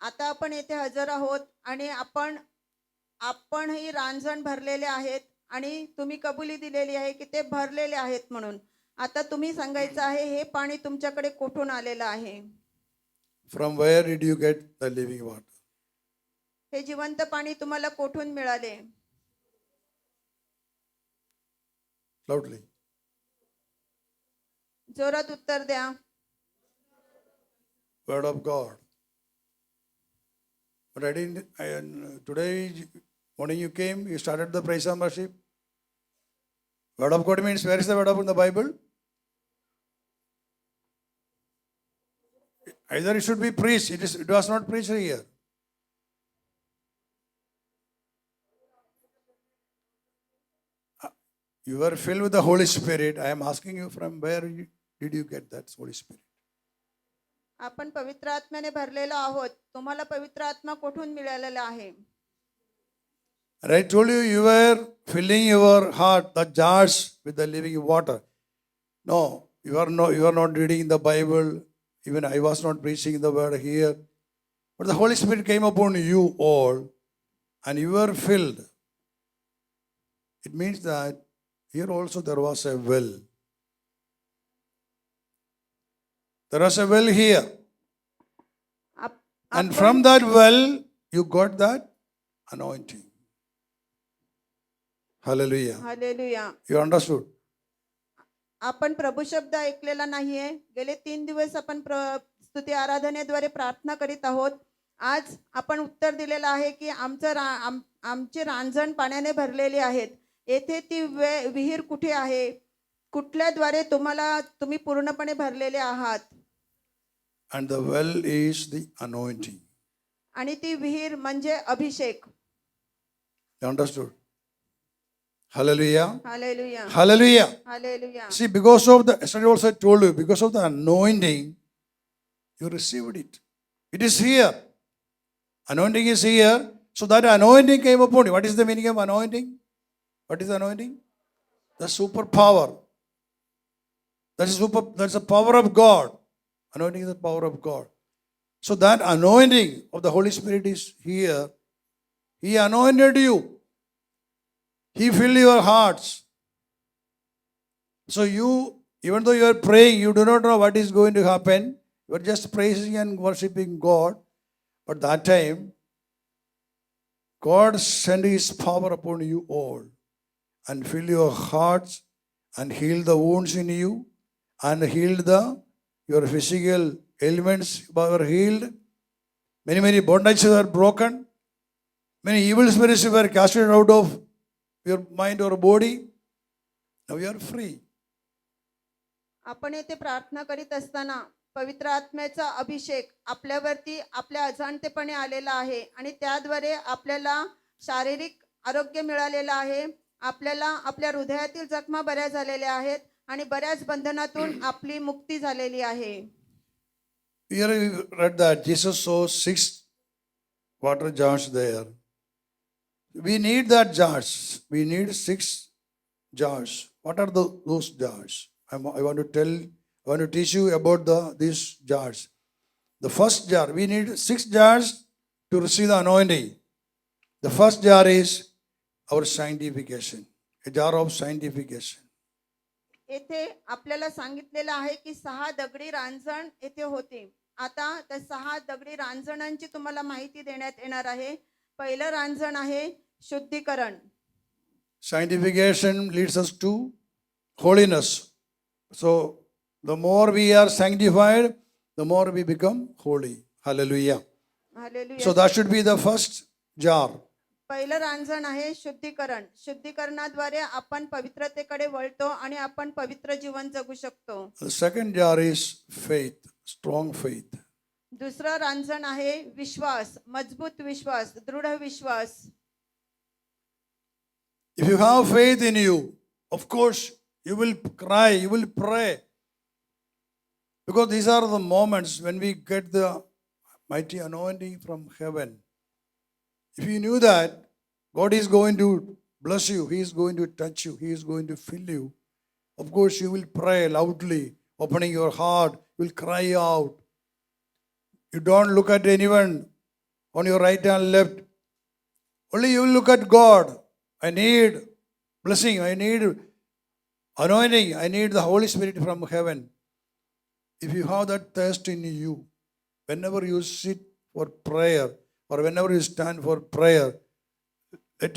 आता आपण येथे हजर आहोत आणि आपण ही रांजण भरलेले आहेत आणि तुम्ही कबुली दिलेली आहे की ते भरलेले आहेत म्हणून. आता तुम्ही सांगायचं आहे हे पाणी तुमच्याकडे कुठून आलेलं आहे? From where did you get the living water? हे जिवंत पाणी तुम्हाला कुठून मिळाले? Loudly. जोरात उत्तर द्या. Word of God. But I didn't, today morning you came, you started the praise and worship. Word of God means, where is the word of God in the Bible? Either it should be preached, it was not preached here. You were filled with the Holy Spirit. I am asking you, from where did you get that Holy Spirit? आपण पवित्र आत्म्याने भरलेलो आहोत. तुम्हाला पवित्र आत्मा कुठून मिळालेला आहे? And I told you, you were filling your heart, the jars, with the living water. No, you are not reading the Bible. Even I was not preaching the word here. But the Holy Spirit came upon you all, and you were filled. It means that here also there was a well. There was a well here. And from that well, you got that anointing. Hallelujah. Hallelujah. You understood? आपण प्रभू शब्द ऐकलेला नाहीये. गेले 3 दिवस आपण स्तुती आराधनेद्वारे प्रार्थना करीत आहोत. आज आपण उत्तर दिलेलं आहे की आमचे रांजण पाण्याने भरलेले आहेत. येथे ती विहीर कुठे आहे? कुठल्याद्वारे तुम्ही पूर्णपणे भरलेले आहात? And the well is the anointing. आणि ती विहीर म्हणजे अभिषेक. You understood? Hallelujah. Hallelujah. Hallelujah. Hallelujah. See, because of the, yesterday also I told you, because of the anointing, you received it. It is here. Anointing is here. So that anointing came upon you. What is the meaning of anointing? What is anointing? The superpower. That's the power of God. Anointing is the power of God. So that anointing of the Holy Spirit is here. He anointed you. He filled your hearts. So you, even though you are praying, you do not know what is going to happen. You are just praising and worshiping God. But that time, God sent His power upon you all and fill your hearts and heal the wounds in you and heal your physical ailments were healed. Many bondages were broken. Many evil spirits were casted out of your mind or body. Now you are free. आपण येथे प्रार्थना करीत असताना पवित्र आत्म्याचा अभिषेक आपल्यावरती आपल्या अजाणतेपणे आलेला आहे आणि त्याद्वारे आपल्याला शारीरिक आरोग्य मिळालेलं आहे. आपल्याला आपल्या हृदयातील जखमा बऱ्या झालेल्या आहेत आणि बऱ्याच बंधनातून आपली मुक्ती झालेली आहे. Here we read that Jesus saw 6 water jars there. We need that jars. We need 6 jars. What are those jars? I want to teach you about these jars. The first jar, we need 6 jars to receive the anointing. The first jar is our sanctification, a jar of sanctification. येथे आपल्याला सांगितलेलं आहे की 6 दगडी रांजण येथे होती. आता त्या 6 दगडी रांजणांची तुम्हाला माहिती देण्यात येणार आहे. पहिलं रांजण आहे शुद्धीकरण. Sanctification leads us to holiness. So, the more we are sanctified, the more we become holy. Hallelujah. Hallelujah. So, that should be the first jar. पहिलं रांजण आहे शुद्धीकरण. शुद्धीकरणाद्वारे आपण पवित्रतेकडे वळतो आणि आपण पवित्र जीवन जगू शकतो. The second jar is faith, strong faith. दुसरं रांजण आहे विश्वास, मजबूत विश्वास, दृढ विश्वास. If you have faith in you, of course, you will cry, you will pray. Because these are the moments when we get the mighty anointing from heaven. If you knew that God is going to bless you, He is going to touch you, He is going to fill you, of course, you will pray loudly, opening your heart, you will cry out. You don't look at anyone on your right and left. Only you will look at God. I need blessing, I need anointing, I need the Holy Spirit from heaven. If you have that thirst in you, whenever you sit for prayer or whenever you stand for prayer, let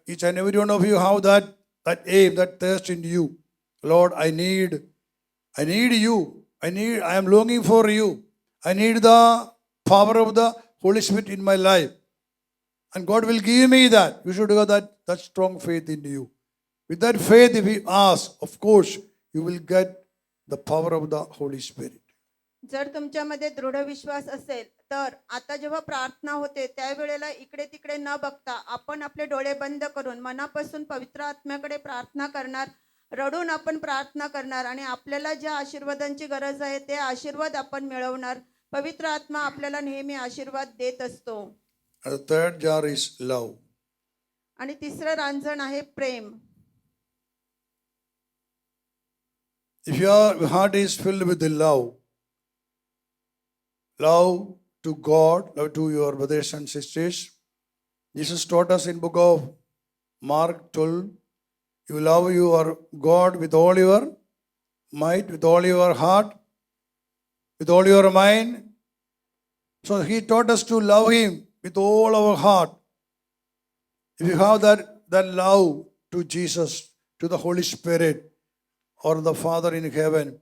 each and every one of you have that aim, that thirst in you. Lord, I need you. I am longing for you. I need the power of the Holy Spirit in my life. And God will give me that. You should have that strong faith in you. With that faith, if you ask, of course, you will get the power of the Holy Spirit. जर तुमच्यामध्ये दृढ विश्वास असेल तर आता जेव्हा प्रार्थना होते त्यावेळेला इकडे तिकडे न बघता आपण आपले डोळे बंद करून मनापासून पवित्र आत्म्याकडे प्रार्थना करणार, रडून आपण प्रार्थना करणार आणि आपल्याला ज्या आशीर्वादांची गरज आहे ते आशीर्वाद आपण मिळवणार. पवित्र आत्मा आपल्याला नेहमी आशीर्वाद देत असतो. And the third jar is love. आणि तिसरं रांजण आहे प्रेम. If your heart is filled with the love to God, love to your brothers and sisters, Jesus taught us in book of Mark 12, you love your God with all your might, with all your heart, with all your mind. So He taught us to love Him with all our heart. If you have that love to Jesus, to the Holy Spirit, or the Father in heaven,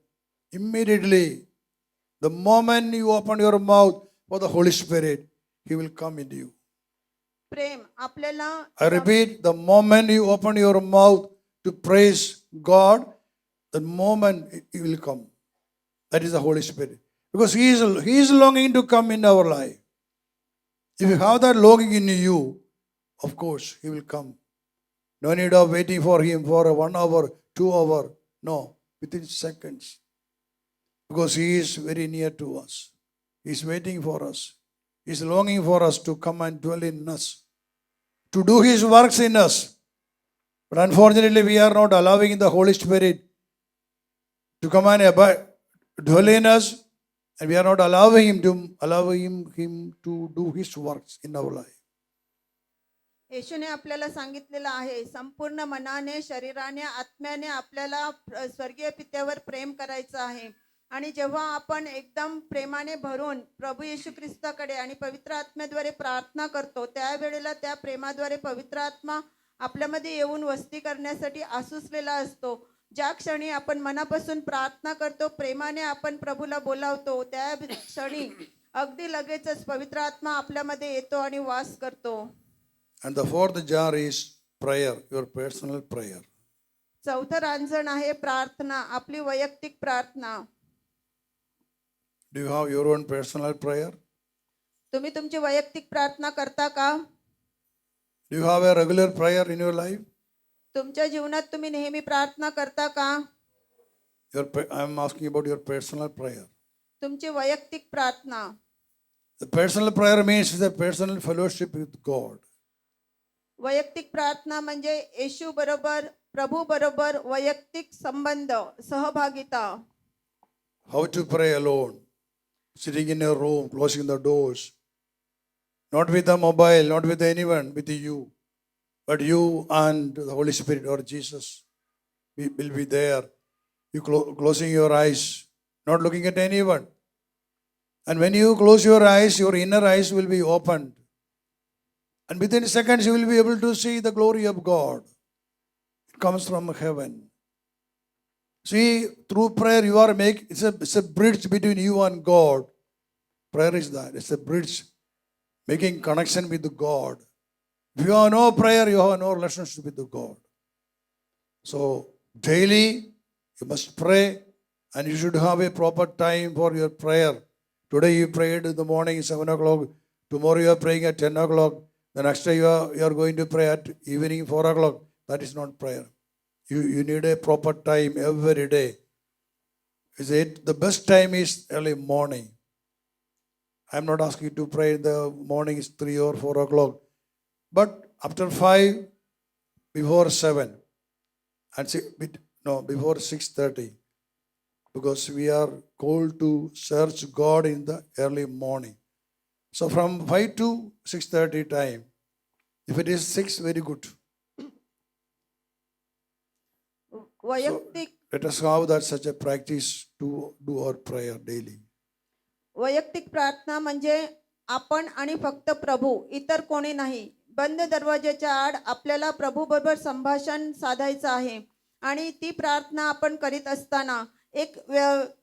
immediately, the moment you open your mouth for the Holy Spirit, He will come into you. प्रेम आपल्याला I repeat, the moment you open your mouth to praise God, the moment He will come. That is the Holy Spirit. Because He is longing to come in our life. If you have that longing in you, of course, He will come. No need of waiting for Him for 1 hour, 2 hours. No, within seconds. Because He is very near to us. He is waiting for us. He is longing for us to come and dwell in us, to do His works in us. But unfortunately, we are not allowing the Holy Spirit to come and dwell in us, and we are not allowing Him to do His works in our life. येशूने आपल्याला सांगितलेलं आहे संपूर्ण मनाने, शरीराने, आत्म्याने आपल्याला स्वर्गीय पित्यावर प्रेम करायचं आहे. आणि जेव्हा आपण एकदम प्रेमाने भरून प्रभू येशू ख्रिस्ताकडे आणि पवित्र आत्म्याद्वारे प्रार्थना करतो त्यावेळेला त्या प्रेमाद्वारे पवित्र आत्मा आपल्यामध्ये येऊन वस्ती करण्यासाठी आसुसलेला असतो. ज्या क्षणी आपण मनापासून प्रार्थना करतो, प्रेमाने आपण प्रभूला बोलावतो, त्या क्षणी अगदी लगेचच पवित्र आत्मा आपल्यामध्ये येतो आणि वास करतो. And the fourth jar is prayer, your personal prayer. चौथं रांजण आहे प्रार्थना, आपली वैयक्तिक प्रार्थना. Do you have your own personal prayer? तुम्ही तुमची वैयक्तिक प्रार्थना करता का? Do you have a regular prayer in your life? तुमच्या जीवनात तुम्ही नेहमी प्रार्थना करता का? I am asking about your personal prayer. तुमची वैयक्तिक प्रार्थना. The personal prayer means the personal fellowship with God. वैयक्तिक प्रार्थना म्हणजे येशू बरोबर, प्रभू बरोबर वैयक्तिक संबंध, सहभागिता. How to pray alone, sitting in a room, closing the doors. Not with the mobile, not with anyone, with you. But you and the Holy Spirit or Jesus will be there. You closing your eyes, not looking at anyone. And when you close your eyes, your inner eyes will be opened. And within seconds, you will be able to see the glory of God. It comes from heaven. See, through prayer, you are it's a bridge between you and God. Prayer is that. It's a bridge making connection with God. If you have no prayer, you have no relationship with God. So daily you must pray, and you should have a proper time for your prayer. Today you prayed in the morning 7 o'clock. Tomorrow you are praying at 10 o'clock. The next day you are going to pray at evening 4 o'clock. That is not prayer. You need a proper time every day. The best time is early morning. I am not asking you to pray in the morning is 3 or 4 o'clock. But after 5, before 7, and before 6:30, because we are called to search God in the early morning. So from 5 to 6:30 time, if it is 6, very good. वैयक्तिक Let us have that such a practice to do our prayer daily. वैयक्तिक प्रार्थना म्हणजे आपण आणि फक्त प्रभू, इतर कोणी नाही. बंद दरवाजाच्या आड आपल्याला प्रभू बरोबर संभाषण साधायचं आहे. आणि ती प्रार्थना आपण करीत असताना एक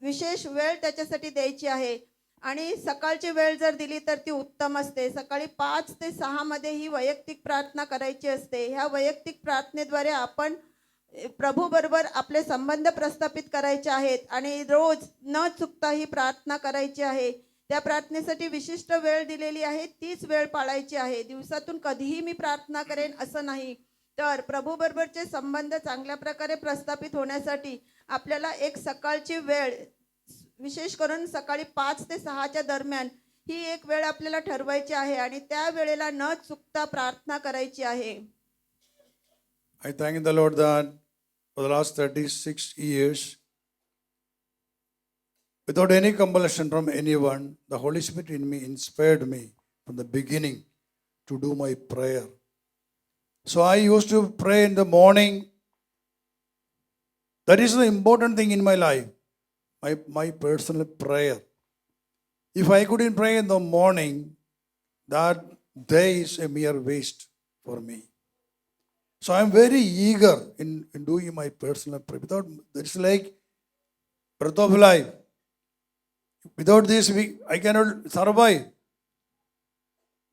विशेष वेळ त्याच्यासाठी द्यायची आहे. आणि सकाळची वेळ जर दिली तर ती उत्तम असते. सकाळी 5 ते 6 मध्ये ही वैयक्तिक प्रार्थना करायची असते. ह्या वैयक्तिक प्रार्थनेद्वारे आपण प्रभू बरोबर आपले संबंध प्रस्थापित करायचे आहेत आणि रोज न चुकता ही प्रार्थना करायची आहे. त्या प्रार्थनेसाठी विशिष्ट वेळ दिलेली आहे, तीच वेळ पाळायची आहे. दिवसातून कधीही मी प्रार्थना करेन असं नाही. तर प्रभू बरोबरचे संबंध चांगल्या प्रकारे प्रस्थापित होण्यासाठी आपल्याला एक सकाळची वेळ, विशेष करून सकाळी 5 ते 6च्या दरम्यान ही एक वेळ आपल्याला ठरवायची आहे आणि त्या वेळेला न चुकता प्रार्थना करायची आहे. I thank the Lord that for the last 36 years, without any compulsion from anyone, the Holy Spirit in me inspired me from the beginning to do my prayer. So I used to pray in the morning. That is the important thing in my life, my personal prayer. If I couldn't pray in the morning, that day is a mere waste for me. So I'm very eager in doing my personal prayer. It's like breath of life. Without this, I cannot survive.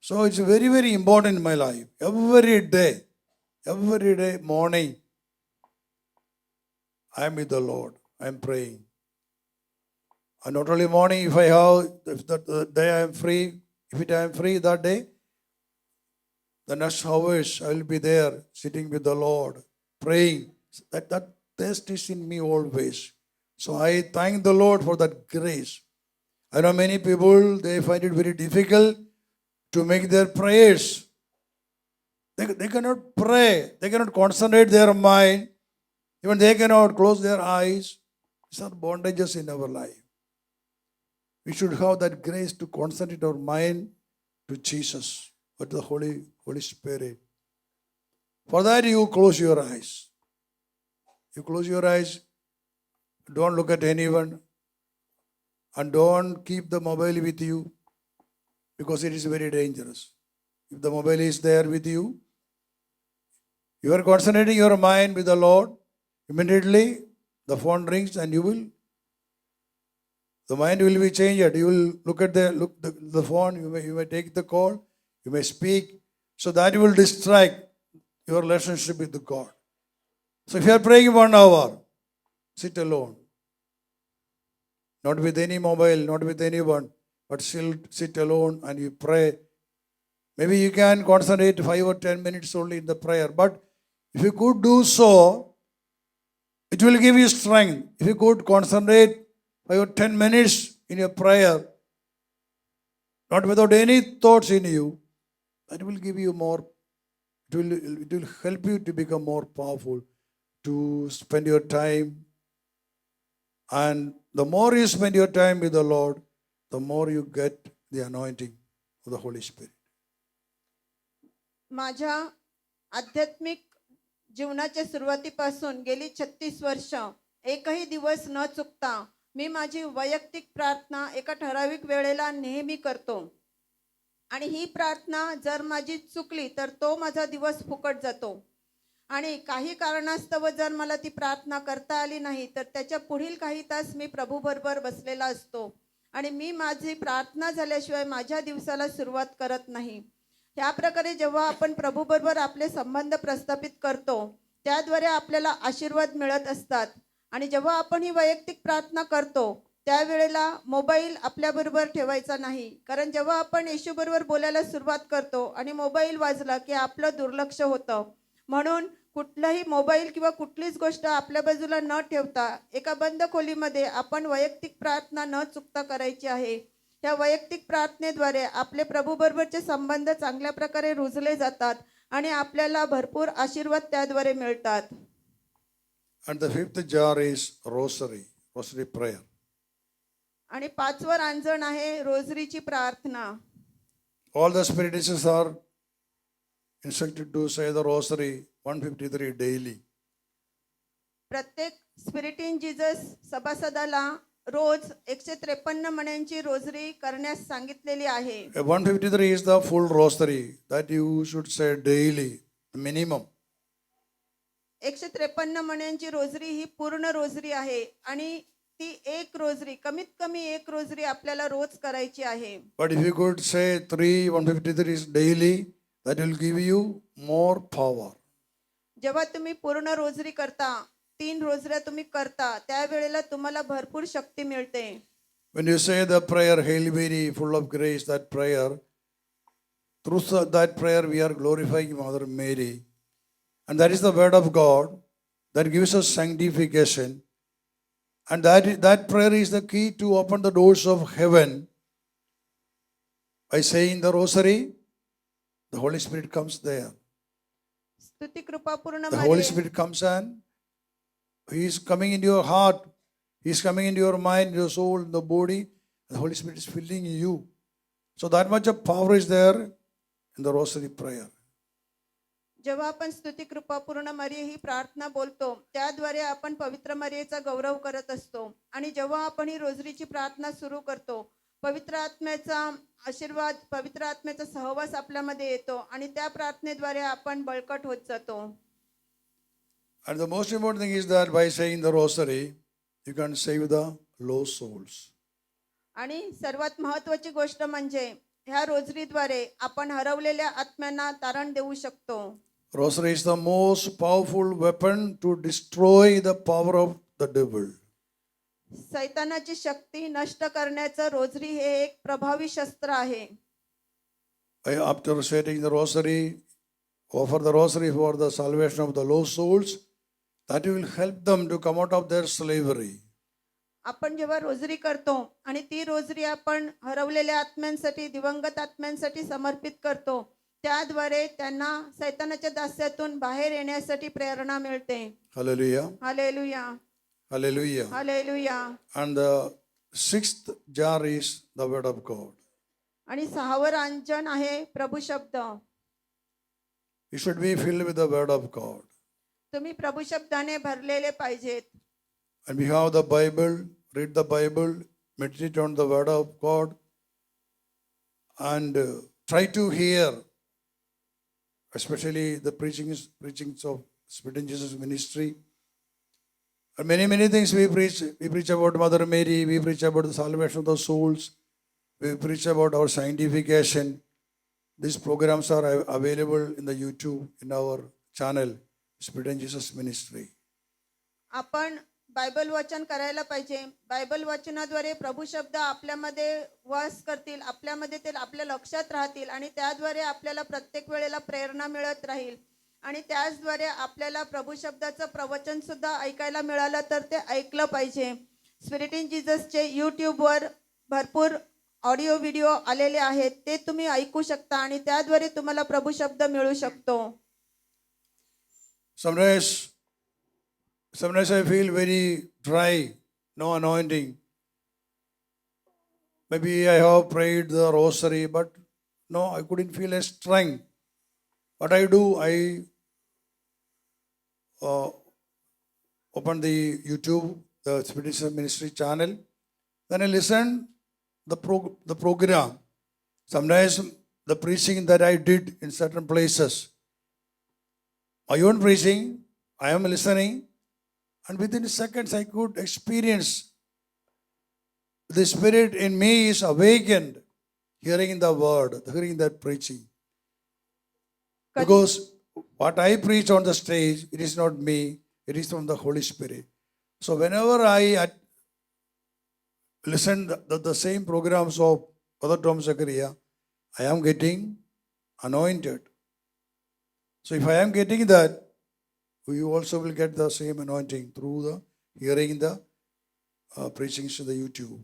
So it's very, very important in my life. Every day morning, I am with the Lord. I am praying. And not only morning, if that day I am free, if I am free that day, the next hours I will be there sitting with the Lord, praying. That taste is in me always. So I thank the Lord for that grace. I know many people, they find it very difficult to make their prayers. They cannot pray. They cannot concentrate their mind. Even they cannot close their eyes. These are bondages in our life. We should have that grace to concentrate our mind to Jesus, or to the Holy Spirit. For that, you close your eyes. You close your eyes. Don't look at anyone. And don't keep the mobile with you, because it is very dangerous. If the mobile is there with you, you are concentrating your mind with the Lord. Immediately, the phone rings and the mind will be changed. You will look at the phone. You may take the call. You may speak. So that will distract your relationship with God. So if you are praying 1 hour, sit alone. Not with any mobile, not with anyone, but still sit alone and you pray. Maybe you can concentrate 5 or 10 minutes only in the prayer. But if you could do so, it will give you strength. If you could concentrate 5 or 10 minutes in your prayer, not without any thoughts in you, that will give you more. It will help you to become more powerful, to spend your time. And the more you spend your time with the Lord, the more you get the anointing of the Holy Spirit. माझ्या आध्यात्मिक जीवनाच्या सुरुवातीपासून गेली 36 वर्ष एकही दिवस न चुकता मी माझी वैयक्तिक प्रार्थना एका ठराविक वेळेला नेहमी करतो. आणि ही प्रार्थना जर माझी चुकली तर तो माझा दिवस फुकट जातो. आणि काही कारणास्तव जर मला ती प्रार्थना करता आली नाही तर त्याच्या पुढील काही तास मी प्रभूबरोबर बसलेला असतो. आणि मी माझी प्रार्थना झाल्याशिवाय माझ्या दिवसाला सुरुवात करत नाही. त्या प्रकारे जेव्हा आपण प्रभूबरोबर आपले संबंध प्रस्थापित करतो त्याद्वारे आपल्याला आशीर्वाद मिळत असतात. आणि जेव्हा आपण ही वैयक्तिक प्रार्थना करतो त्यावेळेला मोबाईल आपल्याबरोबर ठेवायचा नाही. कारण जेव्हा आपण येशूबरोबर बोलायला सुरुवात करतो आणि मोबाईल वाजला की आपलं दुर्लक्ष होतं. म्हणून कुठलाही मोबाईल किंवा कुठलीच गोष्ट आपल्या बाजूला न ठेवता एका बंद खोलीमध्ये आपण वैयक्तिक प्रार्थना न चुकता करायची आहे. त्या वैयक्तिक प्रार्थनेद्वारे आपले प्रभूबरोबरचे संबंध चांगल्या प्रकारे रुजले जातात आणि आपल्याला भरपूर आशीर्वाद त्याद्वारे मिळतात. And the fifth jar is rosary prayer. आणि 5वर रांजण आहे रोजरीची प्रार्थना. All the spiritualists are instructed to say the rosary 153 daily. प्रत्येक स्पिरिट इन जीसस सभासदाला रोज 153 मण्यांची रोजरी करण्यास सांगितलेली आहे. 153 is the full rosary that you should say daily, minimum. 153 मण्यांची रोजरी ही पूर्ण रोजरी आहे आणि ती एक रोजरी कमीत कमी एक रोजरी आपल्याला रोज करायची आहे. But if you could say 153 daily, that will give you more power. जेव्हा तुम्ही पूर्ण रोजरी करता 3 रोजऱ्या तुम्ही करता त्यावेळेला तुम्हाला भरपूर शक्ती मिळते. When you say the prayer, Hail Mary, full of grace, that prayer, through that prayer we are glorifying Mother Mary. And that is the word of God that gives us sanctification. And that prayer is the key to open the doors of heaven. By saying the rosary, the Holy Spirit comes there. स्तुती कृपापूर्ण The Holy मरिये, Spirit comes and He is coming into your heart. He is coming into your mind, your soul, the body. The Holy Spirit is filling you. So that much of power is there in the rosary prayer. जेव्हा आपण स्तुती कृपापूर्ण मरिये ही प्रार्थना बोलतो त्याद्वारे आपण पवित्र मरियेचा गौरव करत असतो. आणि जेव्हा आपण ही रोजरीची प्रार्थना सुरू करतो पवित्र आत्म्याचा आशीर्वाद पवित्र आत्म्याचा सहवास आपल्यामध्ये येतो आणि त्या प्रार्थनेद्वारे आपण बळकट होत जातो. And the most important thing is that by saying the rosary, you can save the lost souls. आणि सर्वात महत्त्वाची गोष्ट म्हणजे ह्या रोजरीद्वारे आपण हरवलेल्या आत्म्यांना तारण देऊ शकतो. Rosary is the most powerful weapon to destroy the power of the devil. सैतानाची शक्ती नष्ट करण्याचं रोजरी हे एक प्रभावी शस्त्र आहे. After saying the rosary, offer the rosary for the salvation of the lost souls, that will help them to come out of their slavery. आपण जेव्हा rosary करतो आणि ती रोजरी आपण हरवलेल्या आत्म्यांसाठी दिवंगत आत्म्यांसाठी समर्पित करतो त्याद्वारे त्यांना सैतानाच्या दास्यातून बाहेर येण्यासाठी प्रेरणा मिळते. Hallelujah. Hallelujah, Hallelujah. Hallelujah. And the sixth jar is the word of God. आणि 6वर अंजन आहे प्रभू शब्द. You should be filled with the word of God. तुम्ही प्रभू शब्दाने भरलेले पाहिजेत. And we have the Bible, read the Bible, meditate on the word of God, and try to hear, especially the preachings of Spirit in Jesus ministry. And many things we preach. We preach about Mother Mary, we preach about the salvation of the souls, we preach about our sanctification. These programs are available in the YouTube, in our channel, Spirit in Jesus ministry. आपण Bible वाचन करायला पाहिजे. Bible वाचनाद्वारे प्रभू शब्द आपल्यामध्ये वास करतील, आपल्यामध्ये ते आपल्या लक्षात राहतील आणि त्याद्वारे आपल्याला प्रत्येक वेळेला प्रेरणा मिळत राहील. आणि त्याचद्वारे आपल्याला प्रभू शब्दाचं प्रवचन सुद्धा ऐकायला मिळालं तर ते ऐकलं पाहिजे. स्पिरिट इन जीससचे यूट्यूबवर भरपूर ऑडिओ व्हिडिओ आलेले आहेत ते तुम्ही ऐकू शकता आणि त्याद्वारे तुम्हाला प्रभू शब्द मिळू शकतो. Sometimes I feel very dry, no anointing. Maybe I have prayed the rosary, but no, I couldn't feel a strength. What I do, I open the YouTube, the Spiritual Ministry channel. Then I listen the program. Sometimes the preaching that I did in certain places, my own preaching, I am listening, and within seconds I could experience the Spirit in me is awakened, hearing the word, hearing that preaching. Because what I preach on the stage, it is not me, it is from the Holy Spirit. So whenever I listen the same programs of Brother Tom Zakaria, I am getting anointed. So if I am getting that, you also will get the same anointing through the hearing the preachings to the YouTube.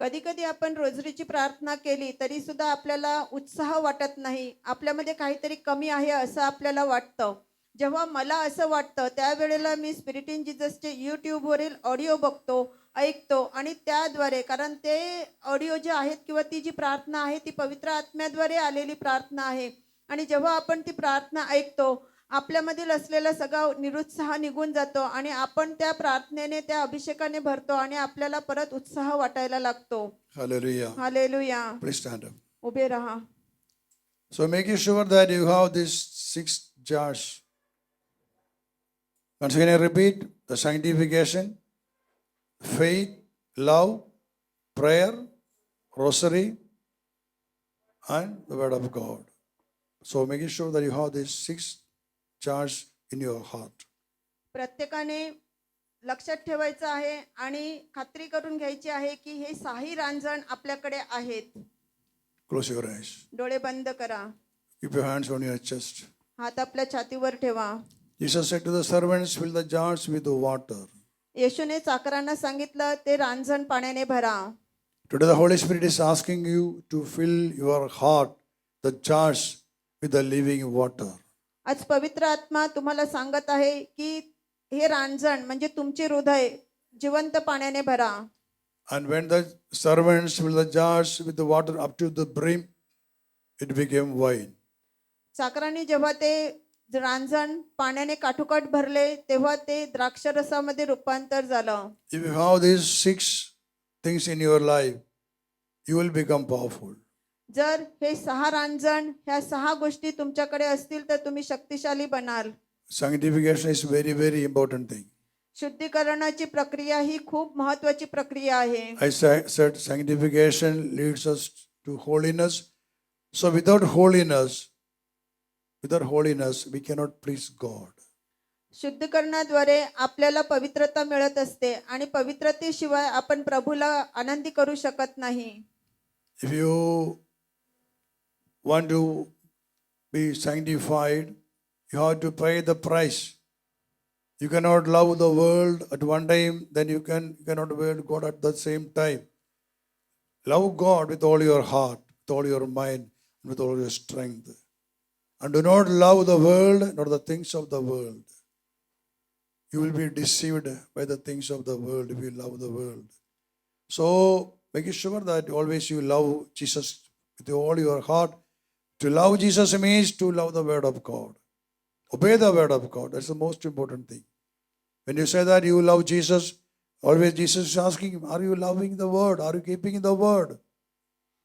कधी कधी आपण रोजरीची प्रार्थना केली तरी सुद्धा आपल्याला उत्साह वाटत नाही, आपल्यामध्ये काहीतरी कमी आहे असं आपल्याला वाटतं. जेव्हा मला असं वाटतं त्यावेळेला मी स्पिरिट इन जीससचे यूट्यूबवरील ऑडिओ बघतो, ऐकतो आणि त्याद्वारे, कारण ते ऑडिओ जे आहेत किंवा ती जी प्रार्थना आहे ती पवित्र आत्म्याद्वारे आलेली प्रार्थना आहे. आणि जेव्हा आपण ती प्रार्थना ऐकतो आपल्यामधील असलेला सगळा निरुत्साह निघून जातो आणि आपण त्या प्रार्थनेने त्या अभिषेकाने भरतो आणि आपल्याला परत उत्साह वाटायला लागतो. Hallelujah. Hallelujah. Please stand up. उभे राहा. So make sure that you have these 6 jars. Once again I repeat, the sanctification, faith, love, prayer, rosary, and the word of God. So making sure that you have these 6 jars in your heart. प्रत्येकाने लक्षात ठेवायचं आहे आणि खात्री करून घ्यायची आहे की हे 6 रांजण आपल्याकडे आहेत. Close your eyes. डोळे बंद करा. Keep your hands on your chest. हात आपल्या छातीवर ठेवा. Jesus said to the servants, fill the jars with the water. येशूने चाकरांना सांगितलं ते रांजण पाण्याने भरा. Today the Holy Spirit is asking you to fill your heart, the jars, with the living water. आज पवित्र आत्मा तुम्हाला सांगत आहे की हे रांजण म्हणजे तुमचे हृदय जिवंत पाण्याने भरा. And when the servants filled the jars with the water up to the brim, it became wine. चाकरांनी जेव्हा ते रांजण पाण्याने काठोकाठ भरले तेव्हा ते द्राक्षरसामध्ये रूपांतर झालं. If you have these 6 things in your life, you will become powerful. जर हे 6 रांजण ह्या 6 गोष्टी तुमच्याकडे असतील तर तुम्ही शक्तिशाली बनाल. Sanctification is very, very important thing. शुद्धीकरणाची प्रक्रिया ही खूप महत्वाची प्रक्रिया आहे. I said sanctification leads us to holiness. So without holiness, we cannot please God. शुद्धीकरणाद्वारे आपल्याला पवित्रता मिळत असते आणि पवित्रतेशिवाय आपण प्रभूला आनंदी करू शकत नाही. If you want to be sanctified, you have to pay the price. You cannot love the world at one time, then you cannot love God at the same time. Love God with all your heart, with all your mind, and with all your strength. And do not love the world nor the things of the world. You will be deceived by the things of the world if you love the world. So make sure that always you love Jesus with all your heart. To love Jesus means to love the word of God. Obey the word of God. That's the most important thing. When you say that you love Jesus, always Jesus is asking, are you loving the word? Are you keeping the word?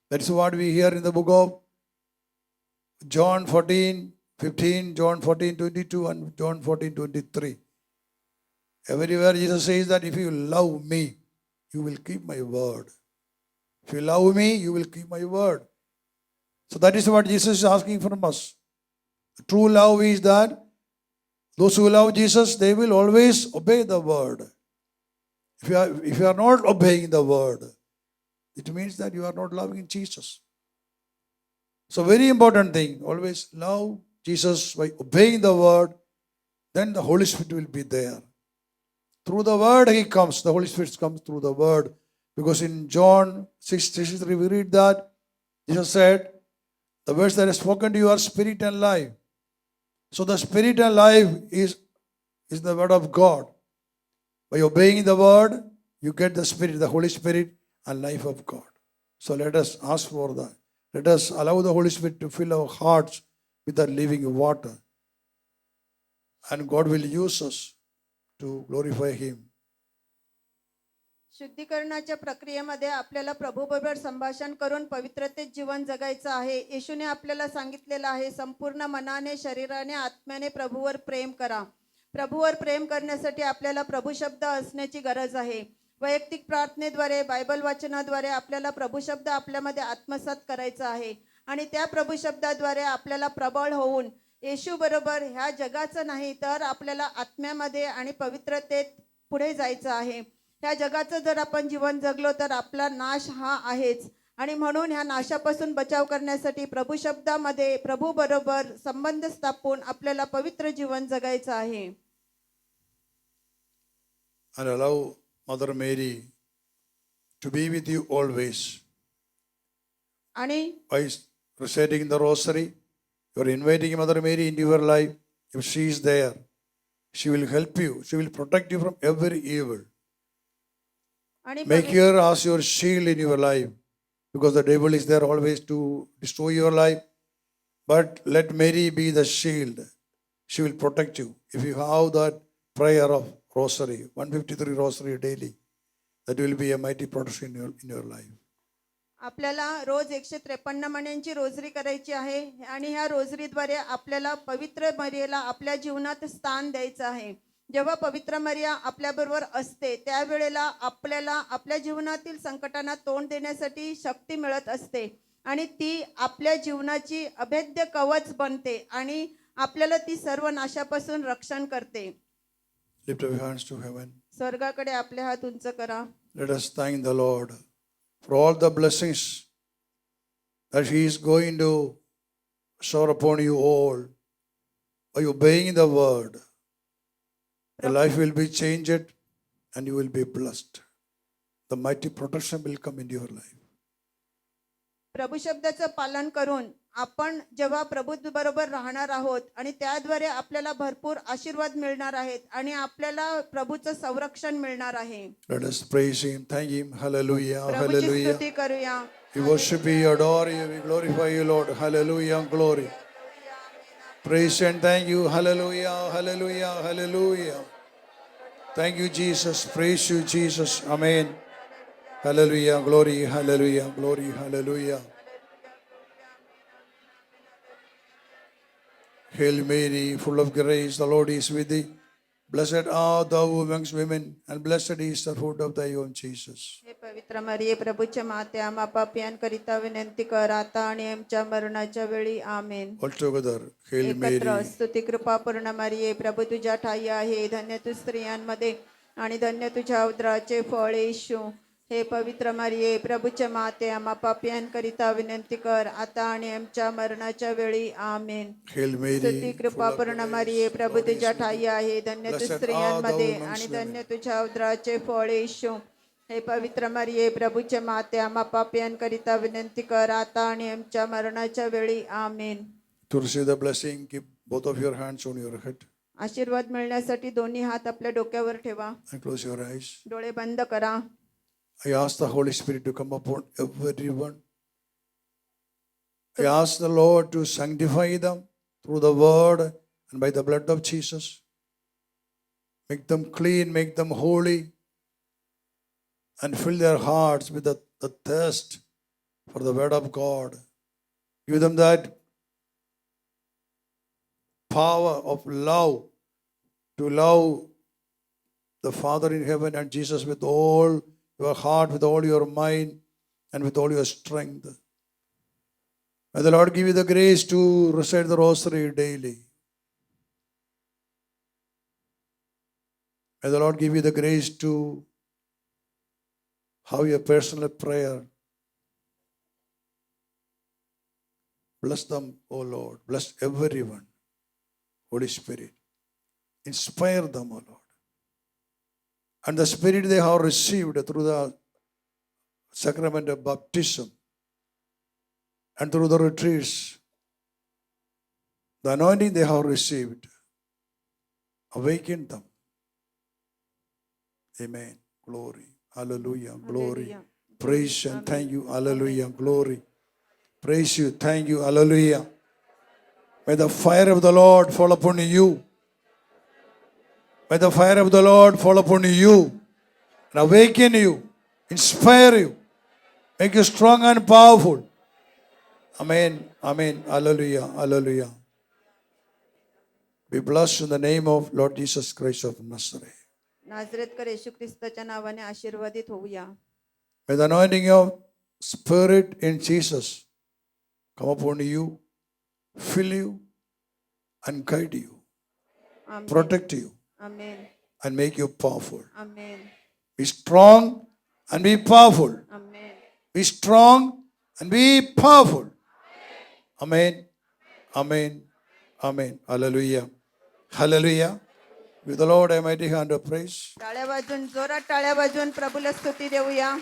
That's what we hear in the book of John 14:15, John 14:22, and John 14:23. Everywhere Jesus says that if you love me, you will keep my word. If you love me, you will keep my word. So that is what Jesus is asking from us. True love is that those who love Jesus, they will always obey the word. If you are not obeying the word, it means that you are not loving Jesus. So very important thing, always love Jesus by obeying the word, then the Holy Spirit will be there. Through the word he comes, the Holy Spirit comes through the word. Because in John 6:63 we read that Jesus said, the words that are spoken to you are spirit and life. So the spirit and life is the word of God. By obeying the word, you get the spirit, the Holy Spirit and life of God. So let us ask for that. Let us allow the Holy Spirit to fill our hearts with that living water. And God will use us to glorify Him. शुद्धीकरणाच्या प्रक्रियेमध्ये आपल्याला प्रभूबरोबर संभाषण करून पवित्रतेत जीवन जगायचं आहे. येशूने आपल्याला सांगितलेलं आहे, संपूर्ण मनाने, शरीराने, आत्म्याने प्रभूवर प्रेम करा. प्रभूवर प्रेम करण्यासाठी आपल्याला प्रभू शब्द असण्याची गरज आहे. वैयक्तिक प्रार्थनेद्वारे, बायबल वाचनाद्वारे आपल्याला प्रभू शब्द आपल्यामध्ये आत्मसात करायचा आहे. आणि त्या प्रभू शब्दाद्वारे आपल्याला प्रबळ होऊन येशू बरोबर ह्या जगाचं नाही तर आपल्याला आत्म्यामध्ये आणि पवित्रतेत पुढे जायचं आहे. ह्या जगाचं जर आपण जीवन जगलो तर आपला नाश हा आहेच. आणि म्हणून ह्या नाशापासून बचाव करण्यासाठी प्रभू शब्दामध्ये प्रभू बरोबर संबंध स्थापून आपल्याला पवित्र जीवन जगायचं आहे. And allow Mother Mary to be with you always. आणि By reciting the rosary, you are inviting Mother Mary into your life. If she is there, she will help you. She will protect you from every evil. आणि Make her as your shield in your life, because the devil is there always to destroy your life. But let Mary be the shield. She will protect you. If you have that prayer of rosary, 153 rosary daily, that will be a mighty protection in your life. आपल्याला रोज 153 मण्यांची rosary करायची आहे. आणि ह्या रोजरीद्वारे आपल्याला पवित्र मरियेला आपल्या जीवनात स्थान द्यायचं आहे. जेव्हा पवित्र मरिया आपल्याबरोबर असते त्यावेळेला आपल्याला आपल्या जीवनातील संकटांना तोंड देण्यासाठी शक्ती मिळत असते. आणि ती आपल्या जीवनाची अभेद्य कवच बनते आणि आपल्याला ती सर्व नाशापासून रक्षण करते. Lift up your hands to heaven. स्वर्गाकडे आपले हात उंच करा. Let us thank the Lord for all the blessings that He is going to shower upon you all by obeying the word. The life will be changed and you will be blessed. The mighty protection will come into your life. प्रभू शब्दाचं पालन करून आपण जेव्हा प्रभू बरोबर राहणार आहोत आणि त्याद्वारे आपल्याला भरपूर आशीर्वाद मिळणार आहेत आणि आपल्याला प्रभूचं संरक्षण मिळणार आहे. Let us praise Him, thank Him. Hallelujah, प्रभूची hallelujah. स्तुती करूया. We worship you, adore you, we glorify you, Lord. Hallelujah, glory. Praise and thank you. Hallelujah, hallelujah, hallelujah. Thank you, Jesus. Praise you, Jesus. Amen. Hallelujah, glory, hallelujah, glory, hallelujah. Hail Mary, full of grace, the Lord is with thee. Blessed art thou amongst women, and blessed is the fruit of thy womb, Jesus. हे पवित्र मरिये, प्रभूच्या माते, आम्हा पापियांकरिता विनंती कर, आता आणि आमच्या मरणाच्या वेळी. आमेन. All together, Hail एकत्र Mary. स्तुती कृपा पूर्ण मरिये, प्रभू तुझ्या ठाई आहे. धन्य तू स्त्रियांमध्ये आणि धन्य तुझ्या उदराचे फळ येशू. हे पवित्र मरिये, प्रभूच्या माते, आम्हा पापियांकरिता विनंती कर, आता आणि आमच्या मरणाच्या वेळी. आमेन. Hail Mary. स्तुती कृपा पूर्ण मरिये, प्रभू तुझ्या ठाई आहे. धन्य तू स्त्रियांमध्ये आणि धन्य तुझ्या उदराचे फळ येशू. हे पवित्र मरिये, प्रभूच्या माते, आम्हा पापियांकरिता विनंती कर, आता आणि आमच्या मरणाच्या वेळी. आमेन. To receive the blessing, keep both of your hands on your head आशीर्वाद मिळण्यासाठी दोन्ही हात आपल्या डोक्यावर ठेवा. and close your eyes. डोळे बंद करा. I ask the Holy Spirit to come upon everyone. I ask the Lord to sanctify them through the word and by the blood of Jesus. Make them clean, make them holy, and fill their hearts with the thirst for the word of God. Give them that power of love to love the Father in heaven and Jesus with all your heart, with all your mind, and with all your strength. May the Lord give you the grace to recite the rosary daily. May the Lord give you the grace to have your personal prayer. Bless them, O Lord. Bless everyone. Holy Spirit, inspire them, O Lord. And the Spirit they have received through the sacrament of baptism and through the retreats, the anointing they have received, awaken them. Amen. Glory. Hallelujah. Glory. Hallelujah. Praise and thank you. Hallelujah. Glory. Praise you. Thank you. Hallelujah. May the fire of the Lord fall upon you. May the fire of the Lord fall upon you and awaken you, inspire you, make you strong and powerful. Amen. Amen. Hallelujah. Hallelujah. Be blessed in the name of Lord Jesus Christ of Nazareth. नाझरेतकर येशू ख्रिस्ताच्या नावाने आशीर्वादित होऊया. May the anointing of Spirit in Jesus come upon you, fill you, and guide you, amen. protect you, amen. and make you powerful. Amen. Be strong and be powerful. Amen. Be strong and be powerful. Amen. Amen. Amen. Hallelujah. Hallelujah. With the Lord a mighty hand of praise. टाळ्या वाजून जोरात टाळ्या वाजून प्रभूला स्तुती देऊया.